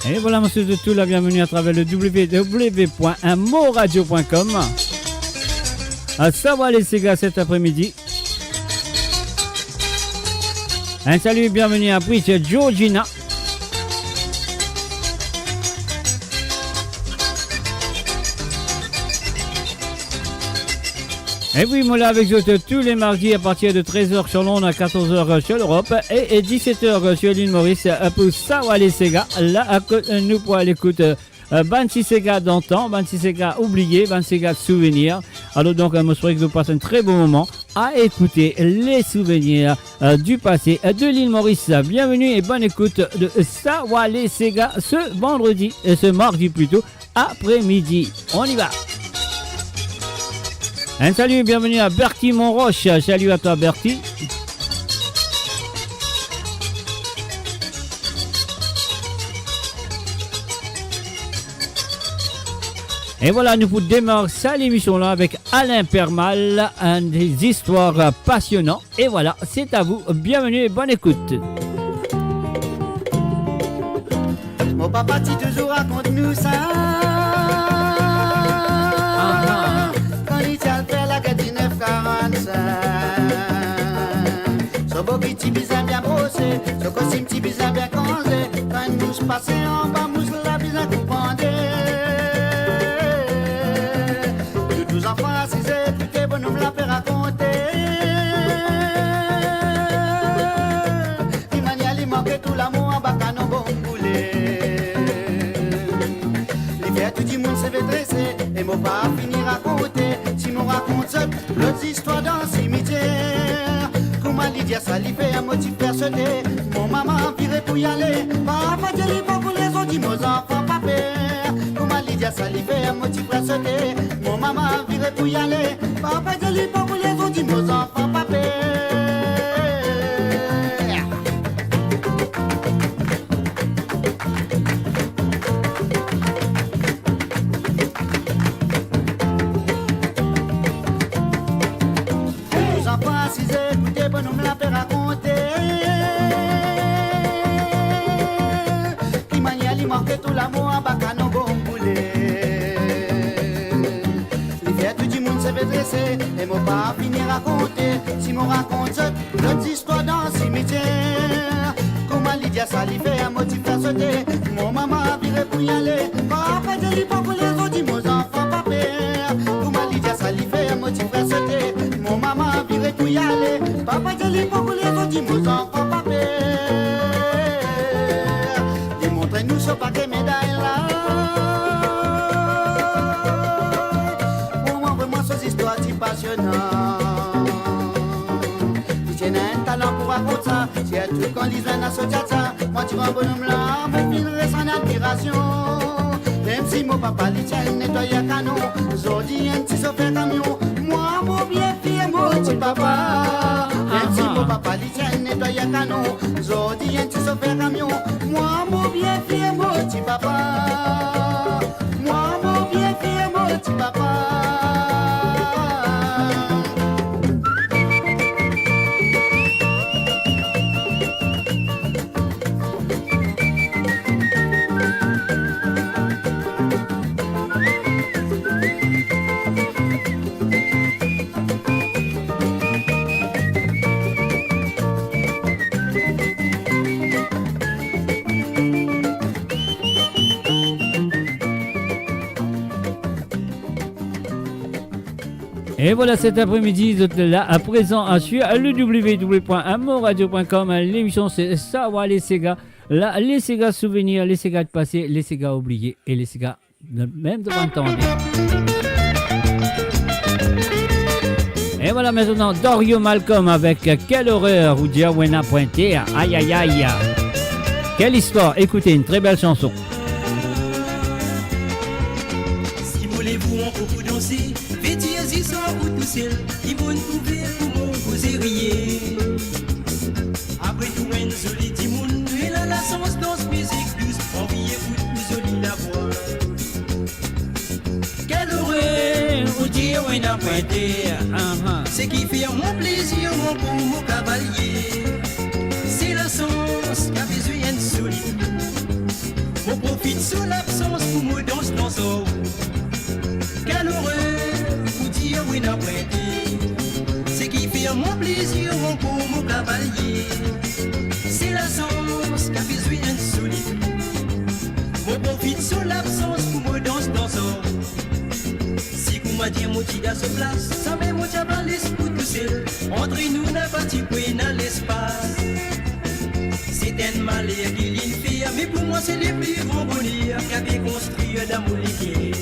Et voilà, monsieur de tout, la bienvenue à travers le www.moradio.com. À savoir les Sega cet après-midi. Un salut et bienvenue à Bridge Georgina. Et oui, moi là avec vous tous les mardis à partir de 13h sur Londres, à 14h sur l'Europe et 17h sur l'île Maurice pour savoir les Sega. Là, nous pour l'écoute Bansi Sega d'antan, Bansi Sega oublié, Bansi Sega de souvenirs. Alors donc, je souhaite que vous passez un très bon moment à écouter les souvenirs du passé de l'île Maurice. Bienvenue et bonne écoute de savoir les Sega ce vendredi, ce mardi plutôt, après-midi. On y va. Un salut, bienvenue à Bertie Montroche. Salut à toi Bertie. Et voilà, nous démarrons ça l'émission là avec Alain Permal, des histoires passionnantes. Et voilà, c'est à vous. Bienvenue et bonne écoute. Mon papa dit toujours raconte-nous ça. So beau petit bizarre bien brossé, so costume petit bizarre bien cansé, quand nous se passait en bas, mousse la bizarre coupandée. Nous tous enfants assisés, tout est bon, nous me l'a fait raconter. L'Imanial, il manquait tout l'amour en bas, canon bon boulet. L'hiver, tout le monde s'est fait dresser, et mon pas finir à raconter. Si mon raconte ça, l'autre histoire dans le cimetière. Comment Lydia salivait à motif persuadé. Mon maman viré pour y aller. Papa Jelly pas pour les autres, nos enfants pas père. Comment Lydia salivait à motif persuadé. Mon maman viré pour y aller. Papa Jelly pas pour les autres, nos enfants pas père. Nous me l'a fait raconter. L'Imanial, il manquait tout l'amour en bas, canon bon boulet. L'hiver, tout le monde s'est fait dresser. Et mon pas finir à raconter. Si mon raconte notre histoire dans le cimetière. Comment Lydia salivait à motif à sauter. Mon maman a viré pour y aller. Papa Jelly pas pour les autres, nos enfants pas père. Comment Lydia salivait à motif à sauter. Mon maman a viré pour y aller. Papa Jelly pas pour les autres, nos enfants pas père. Démontrez-nous ce paquet médaille là. Pour moi vraiment ces histoires si passionnantes. Tu tiens un talent pour raconter ça. Si à tout quand l'Israël a sauté ça. Moi tu vas bonhomme là, mais filmerai sans admiration. Même si mon papa lui tient nettoyer un canon. Aujourd'hui un petit chauffeur camion. Moi mon bien fille, mon petit papa. Même si mon papa lui tient nettoyer un canon. Aujourd'hui un petit chauffeur camion. Moi mon bien fille, mon petit papa. Moi mon bien fille, mon petit papa. Et voilà cet après-midi, là à présent sur le www.moradio.com. L'émission c'est Savoir les Sega. Là, les Sega souvenirs, les Sega de passé, les Sega oubliés et les Sega même de 20 ans. Et voilà maintenant Dorio Malcolm avec Quelle horreur ou Diawena Pointé. Aïe aïe aïe. Quelle histoire. Écoutez, une très belle chanson. Si voulez-vous en beaucoup danser, vêtis y sort ou tout seul, ils vont trouver comment vous riez. Après tout, une jolie timoun, et là la sens danse musique douce, enviez-vous plus jolie la voix. Quelle horreur, vous dire où il a pointé, c'est qui fait mon plaisir, mon beau, mon cavalier. C'est le sens qu'a besoin de solide. Mon sur l'absence pour me danse dans son. Quelle horreur, vous dire oui n'a prêté. C'est qui fait mon plaisir, mon beau, mon cavalier. C'est la sens qu'a fait une solitude. Mon profite sur l'absence pour me danse dans son. Si vous m'a dit mon petit à ce place, ça met mon diable à l'esprit tout seul. Entre nous n'a pas de point dans l'espace. C'est un malheur qu'il fait, mais pour moi c'est le plus grand bonheur qu'avait construit dans mon liquide.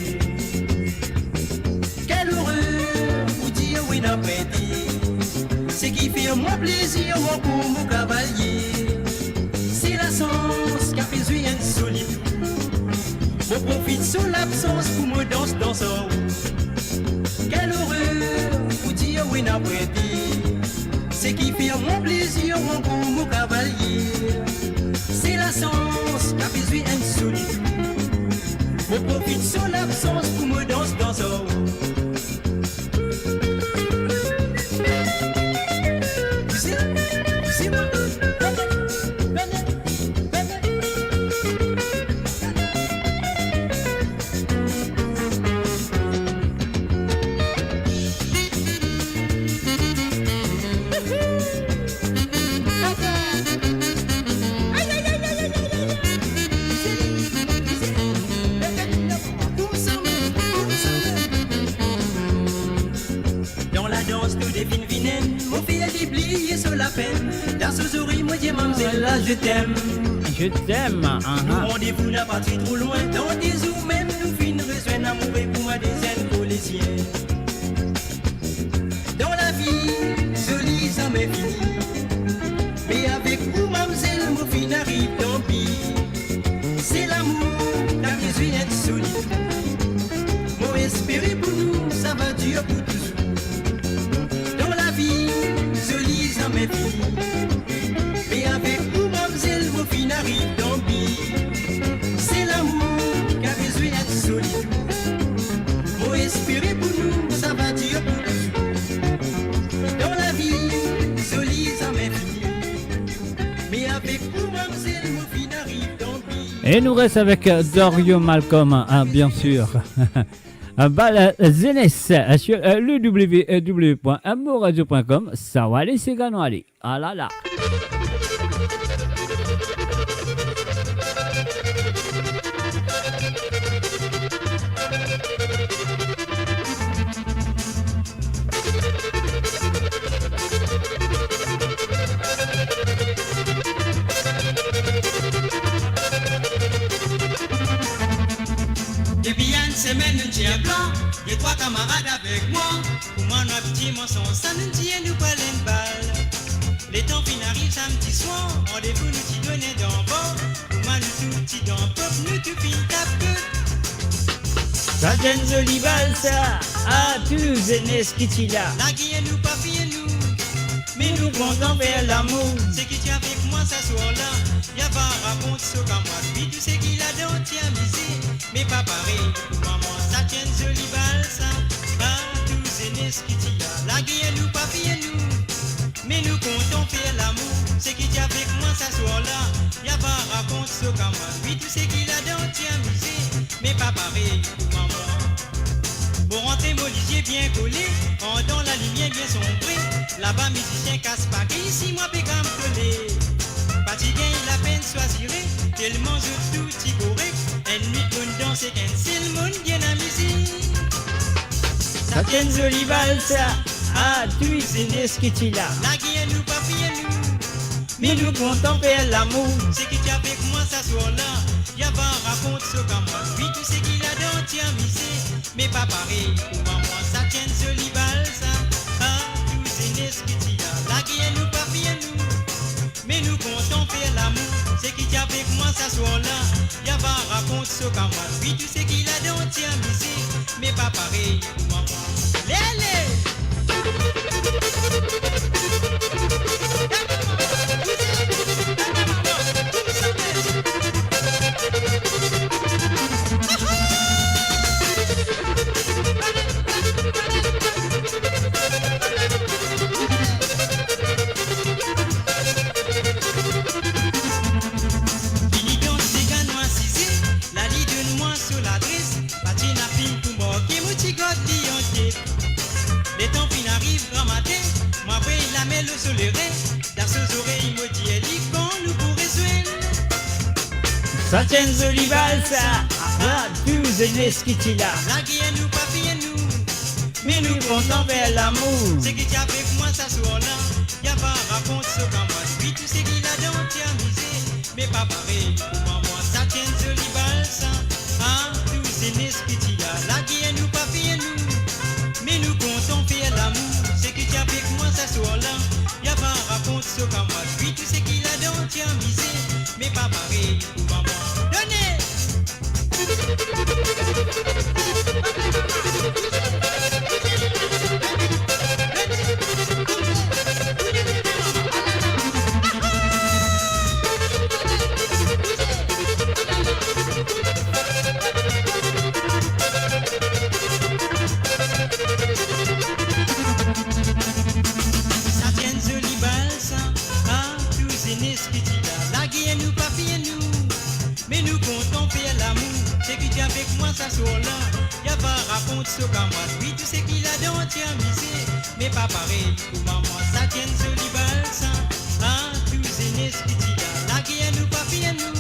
Quelle horreur, vous dire oui n'a pas dit. C'est qui fait mon plaisir, mon beau, mon cavalier. C'est la sens qu'a fait une solitude. On profite sur l'absence pour me danse dans son. Quelle horreur, vous dire oui n'a pas dit. C'est qui fait mon plaisir, mon beau, mon cavalier. C'est la sens qu'a fait une solitude. On profite sur l'absence pour me danse dans son. Là, je t'aime. Je t'aime. Nous rendez-vous n'a pas trop loin. Dans des eaux même, nous finissons rejoindre amour et pour moi des ailes pour les siens. Dans la vie, jolie, ça m'est fini. Mais avec vous, mademoiselle, mon fin arrive, tant pis. C'est l'amour, la besoin d'être solide. Mon espérer pour nous, ça va durer pour toujours. Dans la vie, jolie, ça m'est fini. Mais avec vous, mademoiselle, vos filles n'arrivent tant pis. C'est l'amour qui a besoin d'être solide. Faut espérer pour nous, ça va durer pour toujours. Dans la vie, solide, ça m'est fini. Mais avec vous, mademoiselle, vos filles n'arrivent tant pis. Et nous reste avec Dorio Malcolm, bien sûr. Bal Zenes sur le www.amouradio.com. Ça va aller, c'est gagnant, allez. Ah là là. Depuis une semaine, nous tient blanc, et trois camarades avec moi. Pour moi, notre petit mensonge, ça nous tient, nous pas une balle. Les temps finissent samedi soir, rendez-vous nous t'y donnait dans bord. Pour moi, nous tout petit dans pop, nous tout fin tape. Ça donne jolie balle, ça, à tous les qui t'y là. La guille nous pas fier nous, Mais nous comptons faire l'amour. c'est qui tient avec moi ce soir-là. Y'a pas raconte ce qu'à moi, puis tu sais qu'il a dans tient misé. Mais pas pareil, pour maman, ça tient jolie balle, ça. Pas tous les qui t'y a. La guille nous pas fier nous. Mais nous comptons faire l'amour, c'est qui tient avec moi ce soir-là. Y'a pas raconte ce qu'à moi, puis tu sais qu'il a dans tient misé. Mais pas pareil, pour maman. Pour rentrer mon lisier bien collé, en dans la lumière bien sombrée. Là-bas musicien casse pas, ici moi pécam collé. Fatigué la peine choisirait, tellement je tout y correct. Une nuit bonne danse et qu'un seul monde bien amusé. Ça tient jolie balle, ça, à tous les qui t'y là. La guille nous pas fier nous. Mais nous comptons faire l'amour. C'est qui tient avec moi ce soir-là. Y'a pas raconte ce qu'à moi. Oui, tu sais qu'il a dans tient misé. Mais pas pareil, pour moi ça tient jolie balle, ça. Ah, tous les qui t'y a. La guille nous pas fier nous. Mais nous comptons faire l'amour. C'est qui tient avec moi ce soir-là. Y'a pas raconte ce qu'à moi. Oui, tu sais qu'il a dans tient misé. Mais pas pareil, pour moi. Lélé! La Ça tient joli balsa, la douze l'esquitilla. La guerre nous, pas bien nous. Mais nous comptons faire l'amour. C'est qui t'a avec moi ça soir là. Y'a pas raconte ce qu'à moi. Puis tout ce qu'il a dans t'y amusé. Mais pas pareil pour maman. Ça tient joli balsa. Ah, douze l'esquitilla. La guerre nous, pas bien nous. Mais nous comptons faire l'amour. C'est qui t'a avec moi ça soir là. Y'a pas raconte ce qu'à moi. Puis tout ce qu'il a dans t'y amusé. Mais pas pareil pour maman. Donnez! Ça tient joli balsa, ah, tous et nesquitilla. La guerre nous, pas bien nous. Mais nous comptons faire l'amour. C'est qui tient avec moi ça soir là. Y'a pas raconte ce qu'à moi. Oui, tu sais qu'il a dans t'y amusé. Mais pas pareil pour maman. Ça tient joli balsa, ah, tous et nesquitilla. La guerre nous, pas bien nous.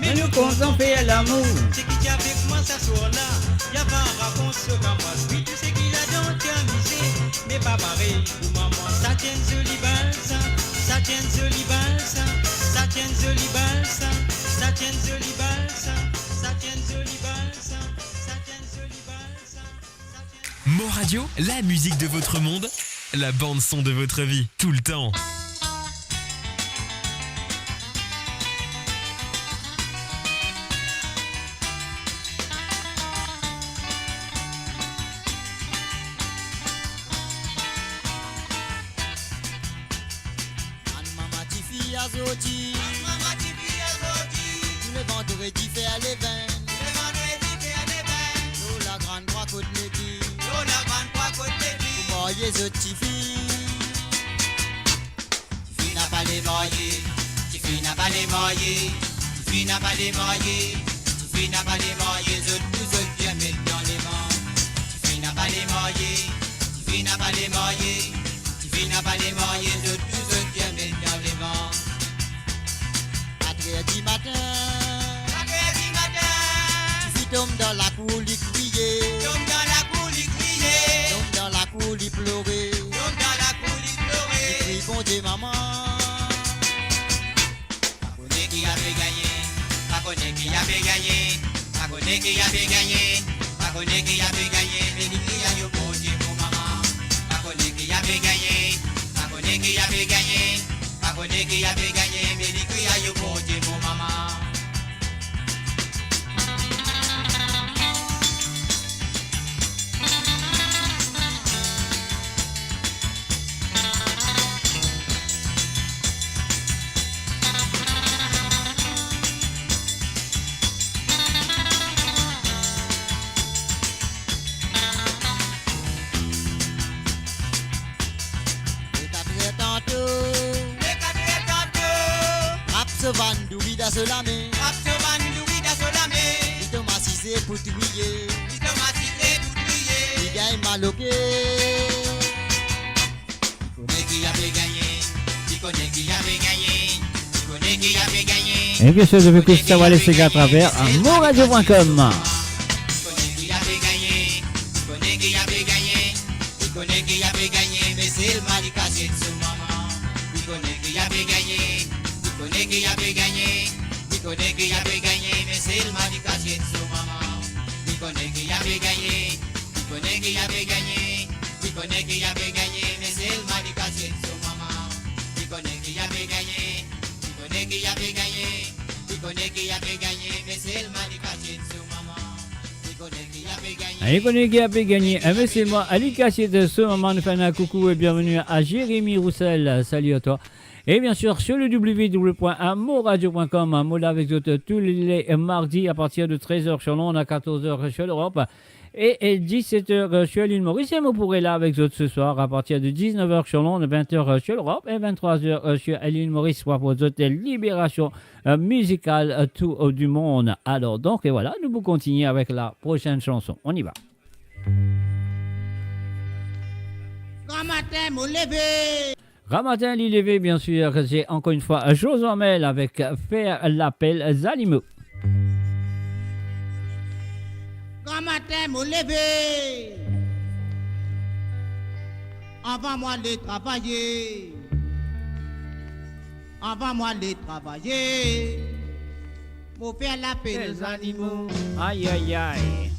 Mais nous comptons faire l'amour. C'est qui tient avec moi ça soir là. Y'a pas raconte ce qu'à moi. Oui, tu sais qu'il a dans t'y amusé. Mais pas pareil pour maman. Ça tient joli balsa, ça tient joli balsa, ça tient joli balsa, ça tient joli balsa, ça tient joli balsa, ça tient joli balsa. Mo Radio, la musique de votre monde, la bande son de votre vie, tout le temps. Azoti, tous les vendredis fait les vins, nous la grande croix côte l'épi, pour marier ce petit fille. Tu n'a pas les mariés, tu n'a pas les mariés, tu n'a pas les mariés, tu n'a pas les mariés, nous autres bien mettre dans les vents. Tu n'a pas les mariés, tu n'a pas les mariés, tu n'a pas les mariés, nous autres bien mettre dans les vents. 4h du matin, tu tombes dans la cour, lui crier, tombe dans la cour, lui crier, tombe dans la cour, lui pleurer, tombe dans la cour, lui pleurer, lui bon Dieu maman. Pas connaît qui avait gagné, pas connaît qui avait gagné, pas connaît qui avait gagné, pas connaît qui avait gagné, mais lui crie à yo bon Dieu pour maman. Pas connaît qui avait gagné, pas connaît qui avait gagné, pas connaît qui avait gagné, mais lui crie à yo bon Dieu pour maman. Vandouvida Solame, Vandouvida Solame, il te massisé pour trier, il te massisé pour trier, il gagne maloqué. Il connaît qui avait gagné, il connaît qui avait gagné, il connaît qui avait gagné. Et bien sûr, je veux que ça va laisser à travers moradio.com. Il connaît qui avait gagné, il connaît qui avait gagné, il connaît qui avait gagné, mais c'est le mal caché de son maman. Il connaît qui avait gagné. Il connaît qui avait gagné, il connaît qui avait gagné, mais c'est le mal caché de son maman. Il connaît qui avait gagné, il connaît qui avait gagné, il connaît qui avait gagné, mais c'est le mal caché de son maman. Il connaît qui avait gagné, il connaît qui avait gagné, il connaît qui avait gagné, mais c'est le mal caché de son maman. Il connaît qui avait gagné. Il connaît qui avait gagné. Mais c'est moi, Ali Caché de ce moment. Nous faisons un coucou et bienvenue à Jérémy Roussel. Salut à toi. Et bien sûr, sur le www.amoradio.com, Mola avec vous tous les mardis à partir de 13h sur l'onde, à 14h sur l'Europe et 17h sur l'île Maurice. Et vous pourrez là avec vous ce soir à partir de 19h sur l'onde, 20h sur l'Europe et 23h sur l'île Maurice, soit pour votre libération musicale tout du monde. Alors donc, et voilà, nous vous continuons avec la prochaine chanson. On y va. Grand matin, mon levé. Ramadan l'Ilevé, bien sûr, c'est encore une fois Josamel avec Faire l'appel Zalimo. matin, me lever. Avant moi de travailler. Avant moi de travailler. Mon père l'appelle les animaux. Aïe, aïe, aïe.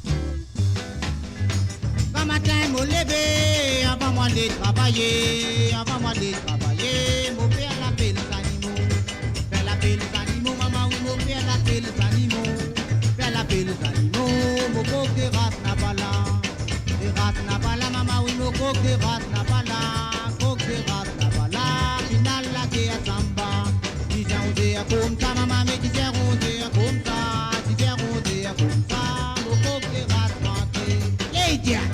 Quand matin, me lever. Avant moi de travailler. Avant moi de travailler. Mon père l'appelle les animaux. Père l'appelle les animaux. Maman, oui, mon père l'appelle les animaux. Père l'appelle les animaux. Mon coque rat n'a pas là. Rat n'a pas là, maman, oui, mon coque rat n'a pas là. Coque rat n'a pas là. Final la guerre à Samba. Comme ça, maman, mais qui s'est rondé comme ça. Qui s'est rondé comme ça. Mon coque rat manqué. Les dieux.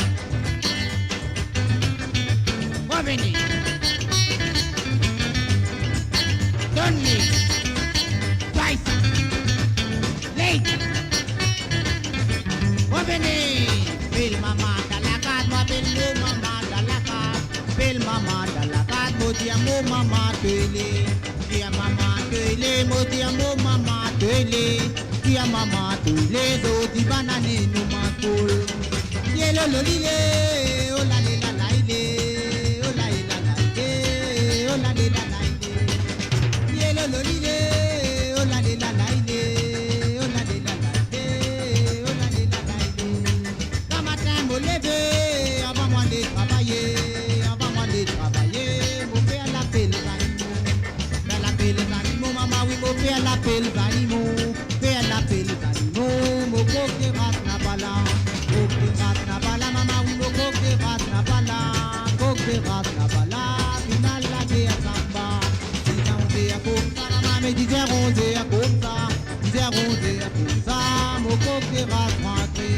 Revenez. Donne-les. Twice. Les dieux. Revenez. Belle maman dans la carte, moi belle maman dans la carte. Belle maman dans la carte, moi dis à mon maman télé. Dis à maman télé, moi dis à mon maman télé. Dis à maman télé, autres bananes nous mantoul. Yelo lo lile, oh la li la la ile, oh la li la la ile, oh la li la la ile. Yelo lo lile, oh la li la la ile, oh la li la la ile, oh la li la la ile. Quand matin me lever, avant moi de travailler, avant moi de travailler, mon père l'appelle les animaux, père l'appelle les animaux, maman oui mon père l'appelle les animaux, père l'appelle les animaux, mon coque rat n'a pas là, coque rat n'a pas là, maman oui mon coque rat n'a pas là, coque rat n'a pas là, final la guerre Samba, si on fait comme ça, maman me disait rondé comme ça, disait rondé comme ça, mon coque rat rentré.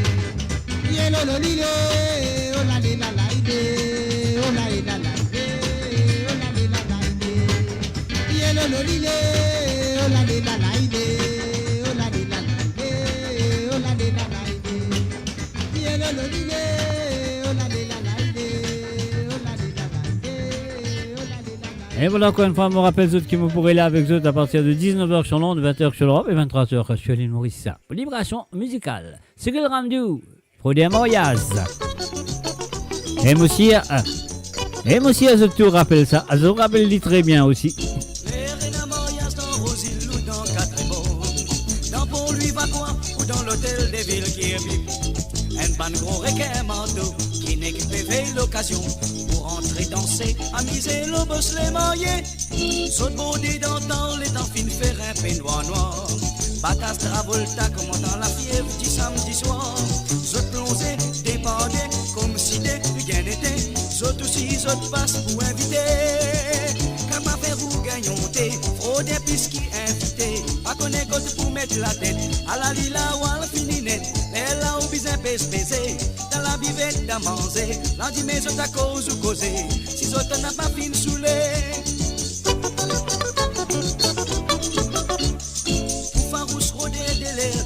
Yelo lo lile, oh la li la la ide, oh la li la la ide, oh la li la la ide. Yelo lo lile, oh la li la la ide, oh la li la la ide, oh la li la la ide. Yelo lo lile, oh la li la la ide, oh la li la la ide, oh la li la la ide. Et voilà, encore une fois, je me rappelle ceux qui me pourraient là avec eux à partir de 19h sur Londres, 20h sur l'Europe et 23h sur l'île Maurice. Libération musicale. C'est que le ramdou. Pour des mariages. Et aussi, je te rappelle ça. Je te rappelle très bien aussi. Les reines mariage dans Rosil ou dans Catrébon. Dans Pont-Louis-Vacois ou dans l'hôtel des villes qui est vif. Un ban gros requin manteau qui n'est que veille l'occasion pour entrer danser, amuser le boss les mariés. Saute bondé d'antan, les temps fin faire un peignoir noir. Batas Travolta commandant la fièvre du samedi soir. Zot plongé, débordé, comme si de rien n'était. Zot aussi, zot passe pour inviter. Comme à faire vous gagnons thé, fraude puisqu'il invité. Pas connaître côté pour mettre la tête. À la lila ou à la fininette. Elle a ou bien pèse. Dans la bivette d'à manger. Lundi mais zot à cause ou causé. Si zot n'a pas fin saoulé.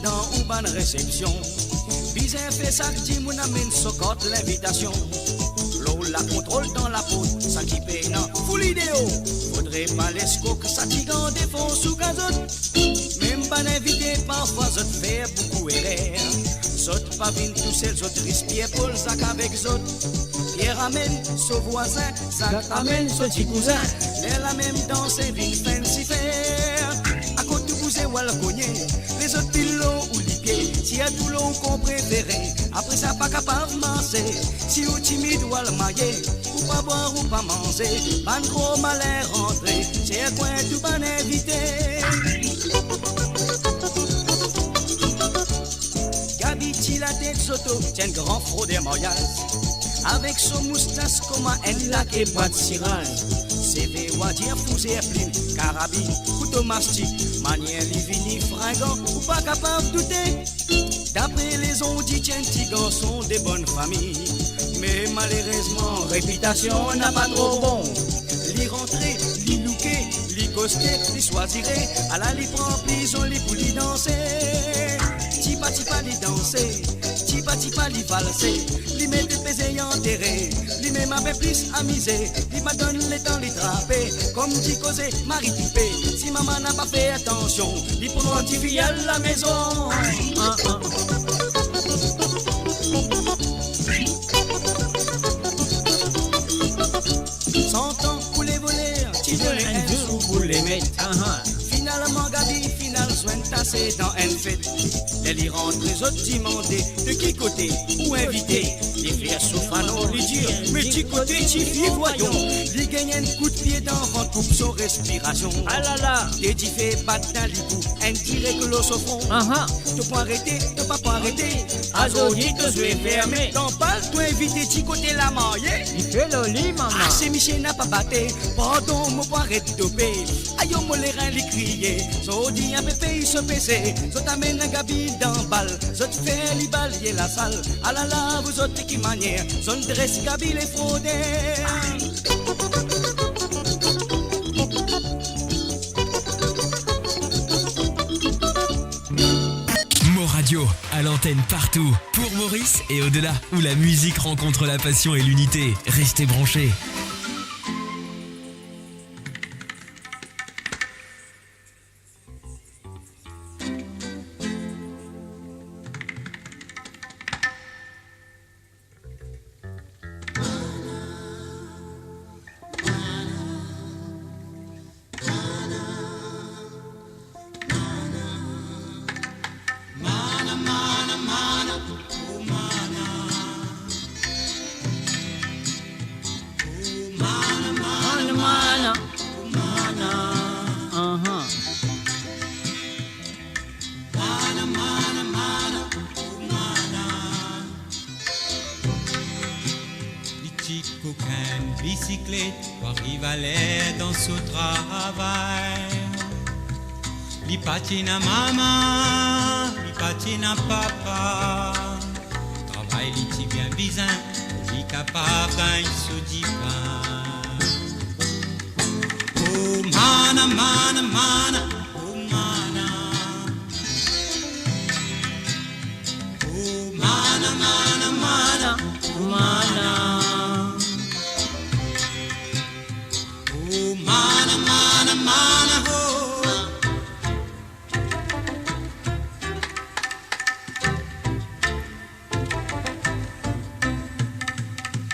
Dans une bonne réception, Bizin fait ça que Jimoun amène socotte l'invitation. L'eau la contrôle dans la peau, ça qui paye non, full idéo. Faudrait pas l'esco que ça tigant défense sous gazote. Même pas invité, parfois zot fait beaucoup erreur. Zot pas vin tout seul, zot rispier Paul Zach avec zot. Pierre amène ce voisin, Zach amène ce petit cousin. Les la même danse et vin fancy faire. À côté vous et wal cogné. Les autres pilons ou les pieds, si y a tout l'eau qu'on préféré, après ça pas capable de manger, si ou timide ou à le mailler, ou pas boire ou pas manger, pas gros malin rentré, c'est un coin tout bon invité. Gabi la tête soto, tiens grand fraude des mariages, avec son moustache comme un lac et pas de cirage. CV Wadir, Fouzé, Pline, Carabine, couteau mastic, manière livini, fringant, ou pas capable de douter. D'après les on dit, tiens, petits garçons des bonnes familles. Mais malheureusement, réputation n'a pas trop bon. L'y rentrer, l'y looker, l'y coster, l'y choisirait. À la li prend prison, l'y pour l'y danser. Tipa l'y danser, tipa l'y valser. L'y met des pesés enterrés, l'y met ma plus amusé. L'y m'a donné les temps, l'y trapper. Comme dit causé, Marie Tipé. Si maman n'a pas fait attention, l'y prend antivie à la maison. right. Finalement, Gabi, final, soin tassé dans un fête. Les y rentrent les autres demandés de qui côté ou invité. Les frères Soufano, les dire, mais qui côté, qui voyons. Les gagnent un coup de pied dans vent, coupe son respiration. Ah là là. Et tu fais battre dans l'hibou, un tiré que l'eau se fond. Tu peux arrêter, tu peux pas arrêter. Azodi, te suis fermé. Dans balle, tu invité, qui côté la mariée. Il fait le lit, maman. Ah, c'est Michel n'a pas batté. Pardon, mon poire est dopé. Aïe, mon les reins les crier. So dit un pépé, il se pèse. So t'amène un gabi dans balle. So te fait les balayer la salle. Ah là là, vous autres qui manière. Son dresse gabi les fraudés. Radio, à l'antenne partout, pour Maurice et au-delà, où la musique rencontre la passion et l'unité. Restez branchés. Bicyclette, arrive à l'aide dans ce travail. Li patine à maman, li patine à papa. Travail li ti bien bizin, li capable d'un se divin. Oh mana, mana, mana, oh mana. Oh mana, mana, mana, oh mana. Mana, mana, mana, oh.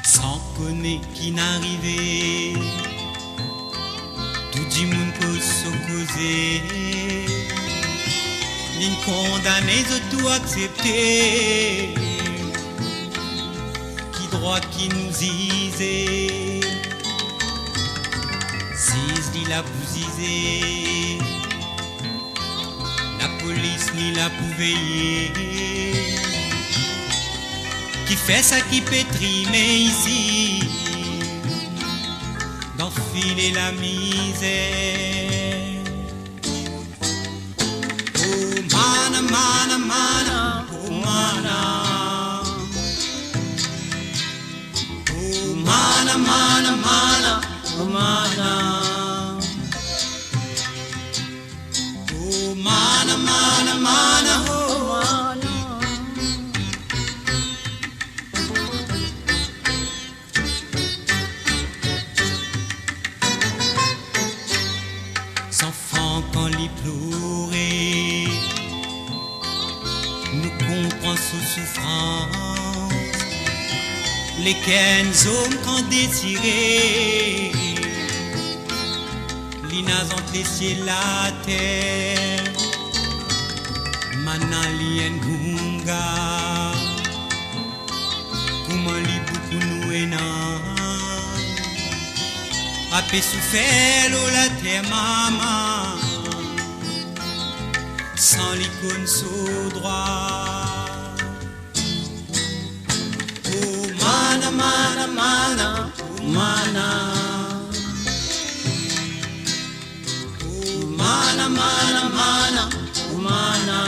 Sans connaître qui n'arrivait, tout du monde peut se causer. L'une condamnée de tout accepter. Qui droit qui nous disait. Ni la bousisé, la police ni la pouveiller. Qui fait ça qui pétrimait ici, d'enfiler la misère. Oh mana, mana, mana, oh mana. Oh mana, mana, mana, oh mana. Mana, mana, mana, oh mana. Sans enfants quand les pleurer, nous comprend sous souffrance, lesquels hommes quand désirés, l'inaz entessier la terre. Manali en gunga, comment li beaucoup nous ena, apé souffert la terre maman, sans l'icône sous droit. Oh mana mana mana, oh mana, oh mana mana mana, oh mana.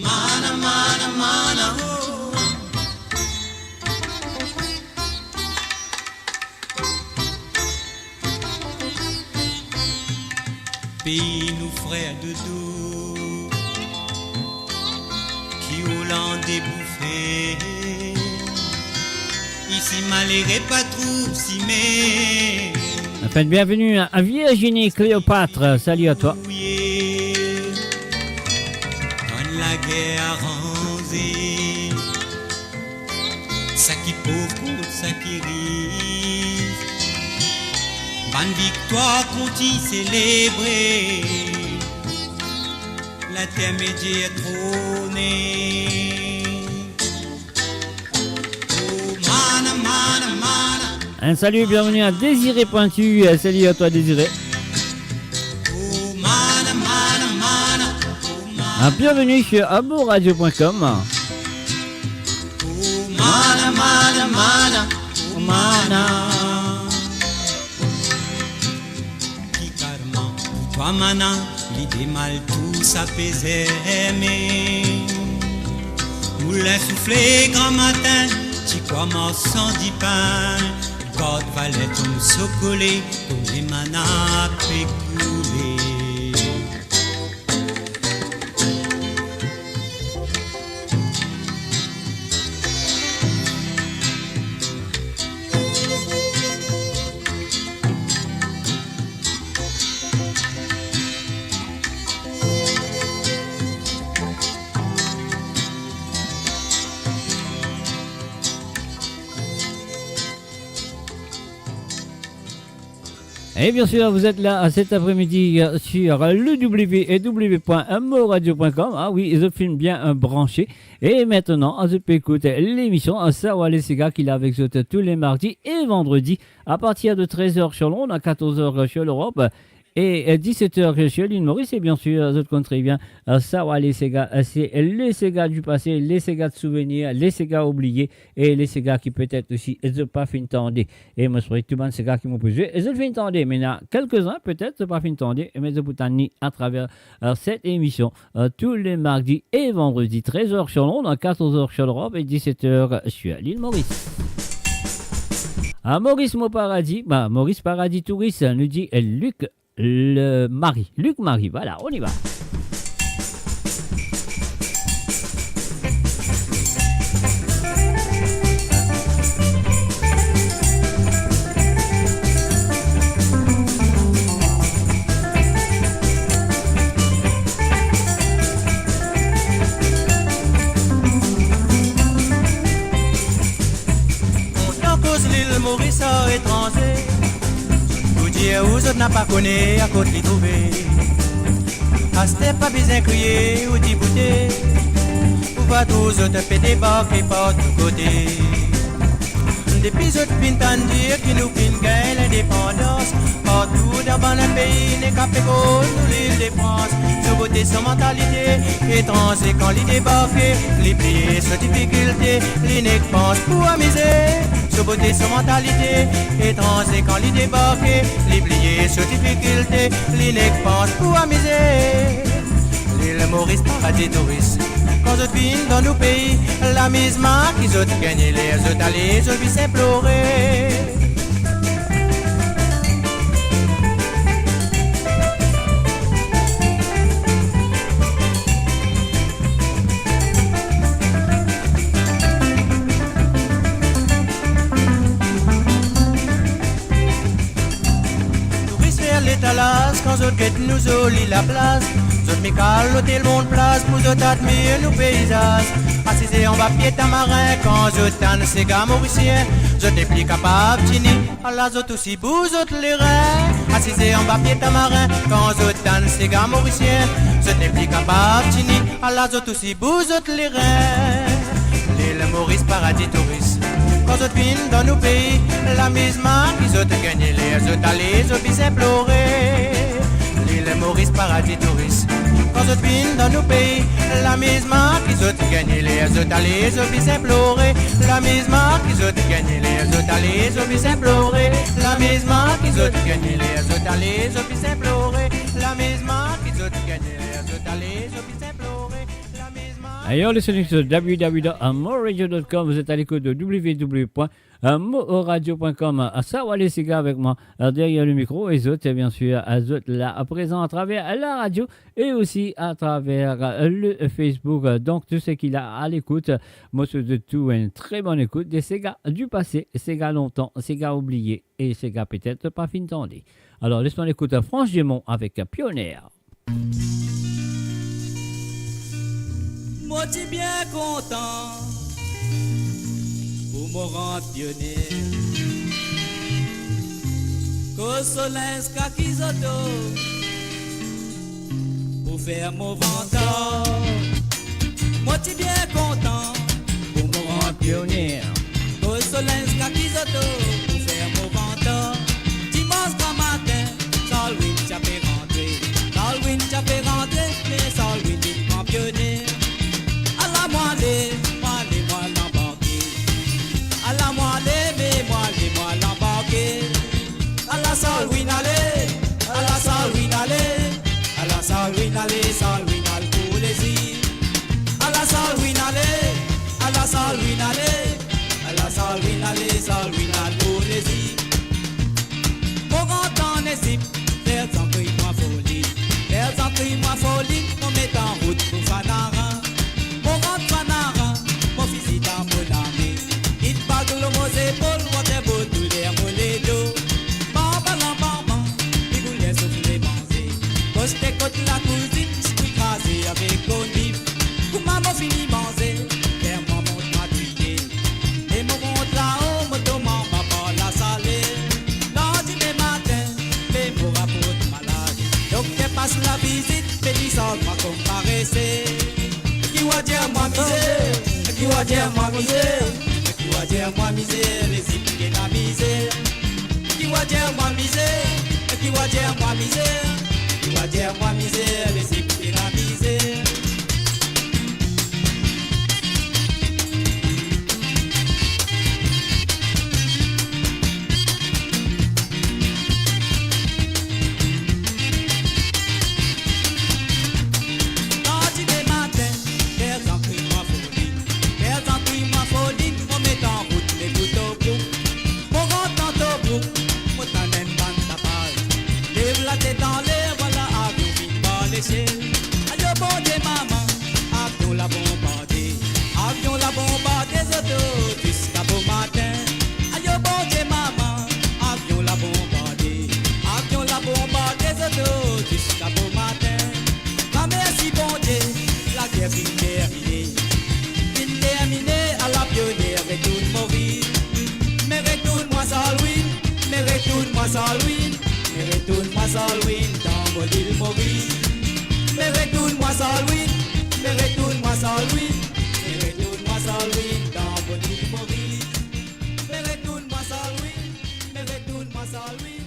Mana, mana, mana, oh. Pays nous frères de dos, qui Hollande bouffé. Ici malheureux pas trop si mais. Enfin, bienvenue à Virginie Cléopâtre. Salut à toi. La guerre arrangée, ça qui pauvre contre ça qui riche, Bonne victoire qu'on t'y célébrer, l'intermédiaire trôné. Oh, mana, mana, mana. Un salut, bienvenue à Désiré Pointu. Salut à toi Désiré. Oh, mana, mana, mana. Oh, mana. Bienvenue sur aboradio.com. Oh, mana, mana, mana. Oh, mana. Picarement, toi, mana, l'idée mal tout s'apaiser, mais moulin soufflé grand matin, tu commences sans dix pain. God valet ton socolé, ton les manas pécoulé. Et bien sûr, vous êtes là cet après-midi sur le www.moradio.com. Ah oui, je filme bien branché. Et maintenant, je peux écouter l'émission Sawa les Sega qu'il a avec vous tous les mardis et vendredis à partir de 13h sur Londres, à 14h sur l'Europe. Et 17h sur l'île Maurice, et bien sûr, je compte très bien, Sawa les Sega, c'est les Sega du passé, les Sega de souvenirs, les Sega oubliés, et les Sega qui peut-être aussi, ne pas fin tendre. Et moi, je suis tout le monde Sega qui m'ont posé, et je le fais tendre, mais il y en a quelques-uns, peut-être, je pas fin tendre, mais je vous t'ennuie à travers cette émission, tous les mardis et vendredis, 13h sur Londres, 14h sur l'Europe, et 17h sur l'île Maurice. À Maurice Paradis, Maurice Paradis Touriste, nous dit Luc Marie, voilà, on y va. On t'en cause l'île Maurice à étranger. Où je n'a pas connu à côté de trouver. À ce pas besoin de crier ou d'y bouter. Pour voir tous te fait débarquer par tous côtés. Depuis je fin dire qui nous fin gagne l'indépendance. Partout dans le pays, n'est qu'à nous l'île de France. Sur côté sans mentalité, étranger quand l'y débarquer. Les pliés sans difficulté, les nègres pensent pour amuser. Sur beauté, sur mentalité, étranger quand l'y débarquer, les pliés sur difficulté, les nègres pensent pour amuser. L'île Maurice, paradis touriste, quand je viens dans nos pays, la mise marque, ils ont gagné les autres allées, je vis s'implorer. Quand je guette nous olie la place, je me cale l'hôtel monde place pour je t'admire nos paysages. Assisé en bas pied tamarin quand je tanne ces gars mauriciens, je n'ai plus capable de tenir à la zone aussi bouzote les reins. Assisé en bas pied tamarin quand je tanne ces gars mauriciens, je n'ai plus capable de tenir à la zone aussi bouzote les reins. L'île Maurice paradis touriste. Quand je viens dans nos pays, la mise marque, ils ont gagné les autres allées, je vis implorer. L'île Maurice paradis touriste. Quand je viens dans nos pays, la mise marque, ils ont gagné les autres allées, je vis implorer. La mise marque, ils ont gagné les autres allées, je vis implorer. La mise marque, ils ont gagné les autres allées, je vis implorer. La mise marque, ils ont gagné les autres allées, je vis implorer. You're listening to www.moradio.com. Vous êtes à l'écoute de www.moradio.com. Ça va les Sega avec moi derrière le micro et autres, bien sûr, autres là présent à travers la radio et aussi à travers le Facebook. Donc, tout ce qu'il a à l'écoute, moi, c'est de tout une très bonne écoute des Sega du passé, Sega longtemps, Sega oublié et Sega peut-être pas fin tendu. Alors, laisse-moi l'écoute Franche Dumont avec Pionnière. Moi t'es bien content pour me rendre pionnier. Solens Kakizoto pour faire mon ventre. Moi t'es bien content pour me rendre pionnier. Solens Kakizoto pour faire mon ventre. Dimanche grand matin, Salwin t'a fait rentrer. Salwin t'a fait rentrer, mais Salwin il prend pionnier. À la moelle, moi l'embarquer. À la moelle, mais moi l'embarquer. À la Salwin allez, à la Salwin allez, à la Salwin allez, Salwin allez pour les îles. À la Salwin allez, à la Salwin allez, à la Salwin allez, Salwin allez pour les îles. Mon grand en Égypte, faire entrer moi folie, faire entrer moi folie, on met en route pour Fanarin. Mon grand Fanarin, mon fils dans mon ami, il bague le mot épaule, moi t'es beau tous les molédos. Quand je côte la cousine, je suis écrasé avec olive. Pour maman fini manger, faire mon montre m'a tué. Et mon montre là-haut, mon tomate va pas la saler. Lundi matin, fais mon rapport de maladie. Donc je passe la visite, mais dis ça m'a comparé. Qui va dire moi misère, qui va dire moi misère, qui va dire moi misère, les zips qui la misère. Qui va dire moi misère, qui va dire moi misère. Tu vas dire moi misère, les écouter la misère. Lundi matin, faire entrer moi folie, faire entrer moi folie, on met en route les couteaux boucs. Mon rentre en taubouk, moi t'en aime pas ta page. Lève la tête en l'air. Aïe bon Dieu maman, avion la bombardé, avion la bombardé autos jusqu'à beau matin. Aïe bon Dieu maman, avion la bombardé, avion la bombardé autos jusqu'à beau matin. Ma merci bon Dieu, la guerre vient terminée, à la pionnière retourne mourir. Mais retourne-moi Salwin, mais retourne-moi Salwin, mais retourne-moi Salwin dans mon île Maurice. Mais retourne-moi Salwin, mais retourne-moi Salwin, mais retourne-moi Salwin dans mon île Maurice. Mais retourne-moi Salwin, mais retourne-moi Salwin.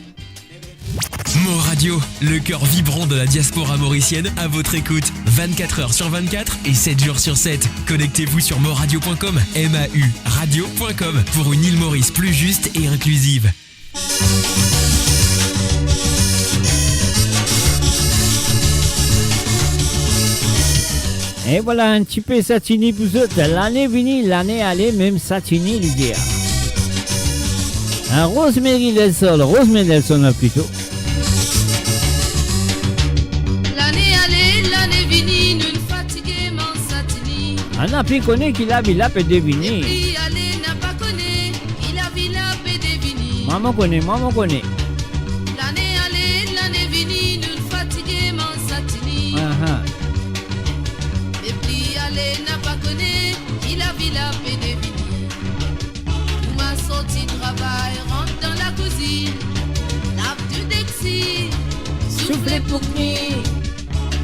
Mo Radio, le cœur vibrant de la diaspora mauricienne à votre écoute 24h sur 24 et 7 jours sur 7. Connectez-vous sur moradio.com, MAU radio.com pour une île Maurice plus juste et inclusive. Et voilà un petit peu Satini pour eux. L'année venue, l'année allée, même Satini l'idée. Un Rosemary Nelson plutôt. L'année allée, l'année venue, nous fatigués, mon Satini. On a pu connaître qu'il a vu la paix deviner. L'année allée n'a pas connu, il a vu la paix deviner. Maman connaît. L'année allée, l'année venue, nous fatigués, mon Satini. N'a pas connu, il a vu la paix de venir. Nous m'a sorti travail, rentre dans la cuisine. Lave du dexi, souffle pour nuit.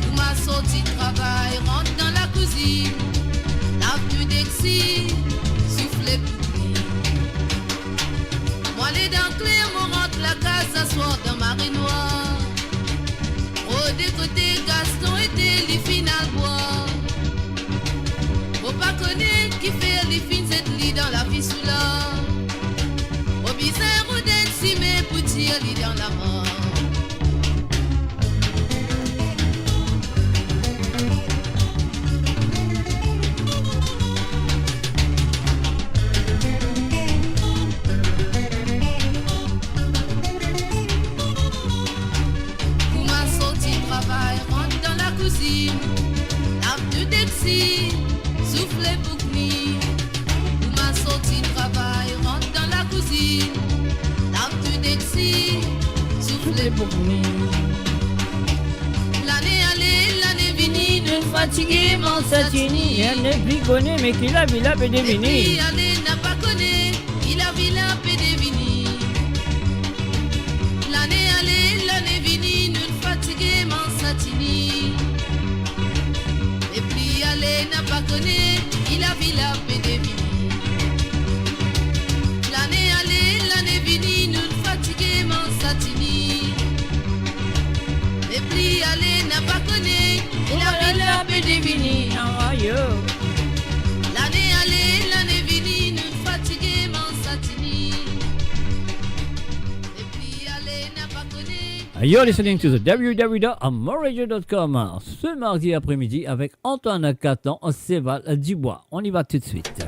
Nous m'a sorti travail, rentre dans la cuisine. Lave du dexi, souffle pour nuit. Moi les dents claires, mon rentre la case, s'asseoir dans ma noire. Au décoté, Gaston était les finales bois. Faut pas connaître qui fait les fins cette lit dans la fissula. Au bizarre ou si mais pour tirer lit dans la mort. Pour ma sortie travail, rentre dans la cuisine. Lave du dexi. Souffle pour nuit, pour ma sortie travail, rentre dans la cuisine. Lave du dexi, souffle pour nuit. L'année allée, l'année venue, nous fatigués, mon Satini. Elle n'est plus connue, mais qu'il a vu la paix deviner. L'année allée n'a pas connu, il a vu la paix deviner. Et la ville a peu dévini. L'année allée, l'année venue, nous fatigués, m'en satini. Et puis allez, n'a pas connu. You're listening to the www.amoradio.com ce mardi après-midi avec Antoine Catan, Séval Dubois. On y va tout de suite.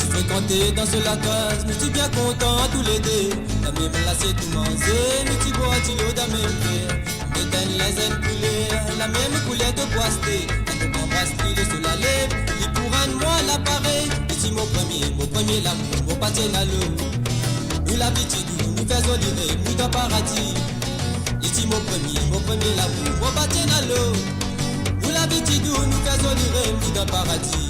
Fréquenté dans ce lacage, nous t'y bien content tous les deux. La même l'assiette tout mangé, nous t'y bois t'y l'eau d'un même frère. M'éteindre les ailes coulées, la même coulée de poisté. Un peu m'embrasse pris le sol à lèvres, il pourra de moi l'appareil. Ici mon premier l'amour, mon pâté à l'eau. Nous l'habitude, nous faisons lirer, nous dans paradis. Ici mon premier l'amour, mon pâté à l'eau. Nous l'habitude, nous faisons lirer, nous dans paradis.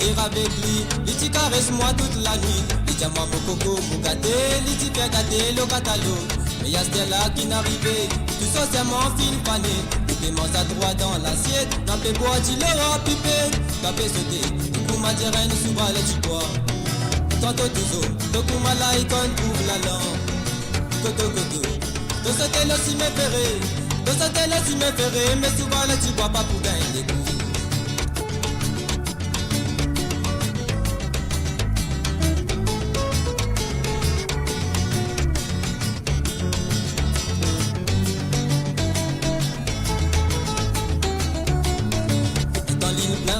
Hier avec lui, il t'y caresse moi toute la nuit. Il dit à moi mon coco, mon gâté, il t'y fait gâter le catalogue. Mais y'a Stella qui n'arrivait, tout ça c'est mon film pané. Il paiement à droit dans l'assiette, n'a pas boire, tu l'auras pipé. T'as fait sauter, du coup ma terrain souvent les tu bois. Tantôt toujours, donc on m'a la icône pour la langue. Coto, donc c'était le si m'efféré, mais souvent les tu bois pas pour gagner les coups.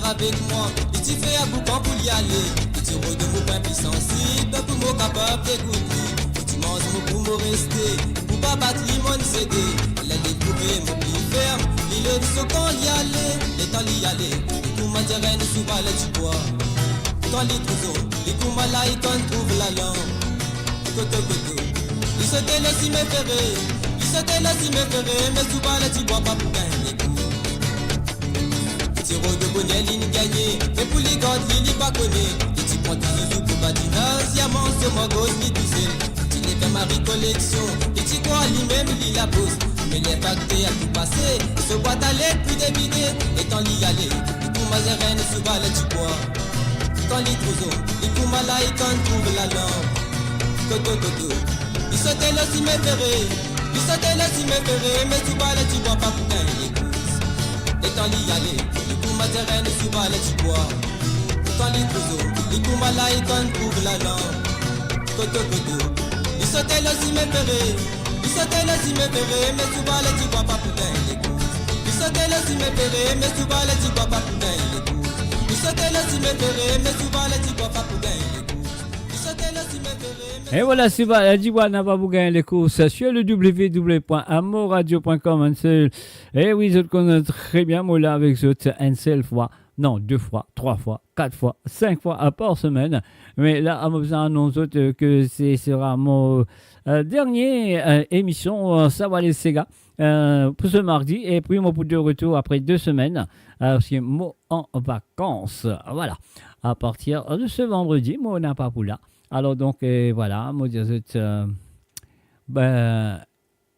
Avec moi, il t'y fait à boucan pour y aller. Il t'y rôde de mon pain plus sensible, pour mon capable d'écouter. Il t'y mange mon pour me rester, pour pas battre mon CD. Il a découvert mon plus ferme, il a dit ce qu'on y allait. Les temps y aller, pour ma terrain de souvent les tu bois. Quand les trousseaux, les coups malades, quand trouve la langue. Coto, il se délaisse si m'efféré, mais souvent les tu bois pas pour gagner. Tiro de bonnet, ligne gagnée, mais pour les gardes, il n'y pas connu. Et tu prends tout le pour badinage, diamant sur ma gauche, ni tout seul. Tu n'es pas ma récollection, et tu crois lui-même, il la pose. Mais les facteurs à tout passer, ce boîte à lettres, plus débiné, et tant l'y aller. Et pour ma zérène, sous balle, tu bois. Quand les trousseaux, et pour ma laïque, quand trouve la langue. Coto, il sautait là si m'efféré, mais sous balle, tu bois pas pour gagner. Et tant l'y aller. Ma terrain souvent les tu bois. Quand les trousseaux, les coups malades quand pour la langue. Coto, il sautait là si m'efféré, mais souvent les tu bois pas pour gagner les coups. Il sautait là si m'efféré, mais souvent les tu bois pas pour gagner les coups. Il sautait là si m'efféré, mais souvent les tu bois pas pour gagner les coups. Il sautait là si m'efféré. Et voilà, c'est pas Dubois n'a pas gagné les courses sur le www.amoradio.com. Et oui, je connais très bien, moi là, avec ce une seule fois, non, 2 fois, 3 fois, 4 fois, 5 fois par semaine. Mais là, à vous annoncer que ce sera mon dernière émission, ça va les Sega, pour ce mardi. Et puis, moi, pour de retour après 2 semaines, c'est moi en vacances. Voilà, à partir de ce vendredi, moi, on n'a pas pour là. Alors donc, voilà, moi,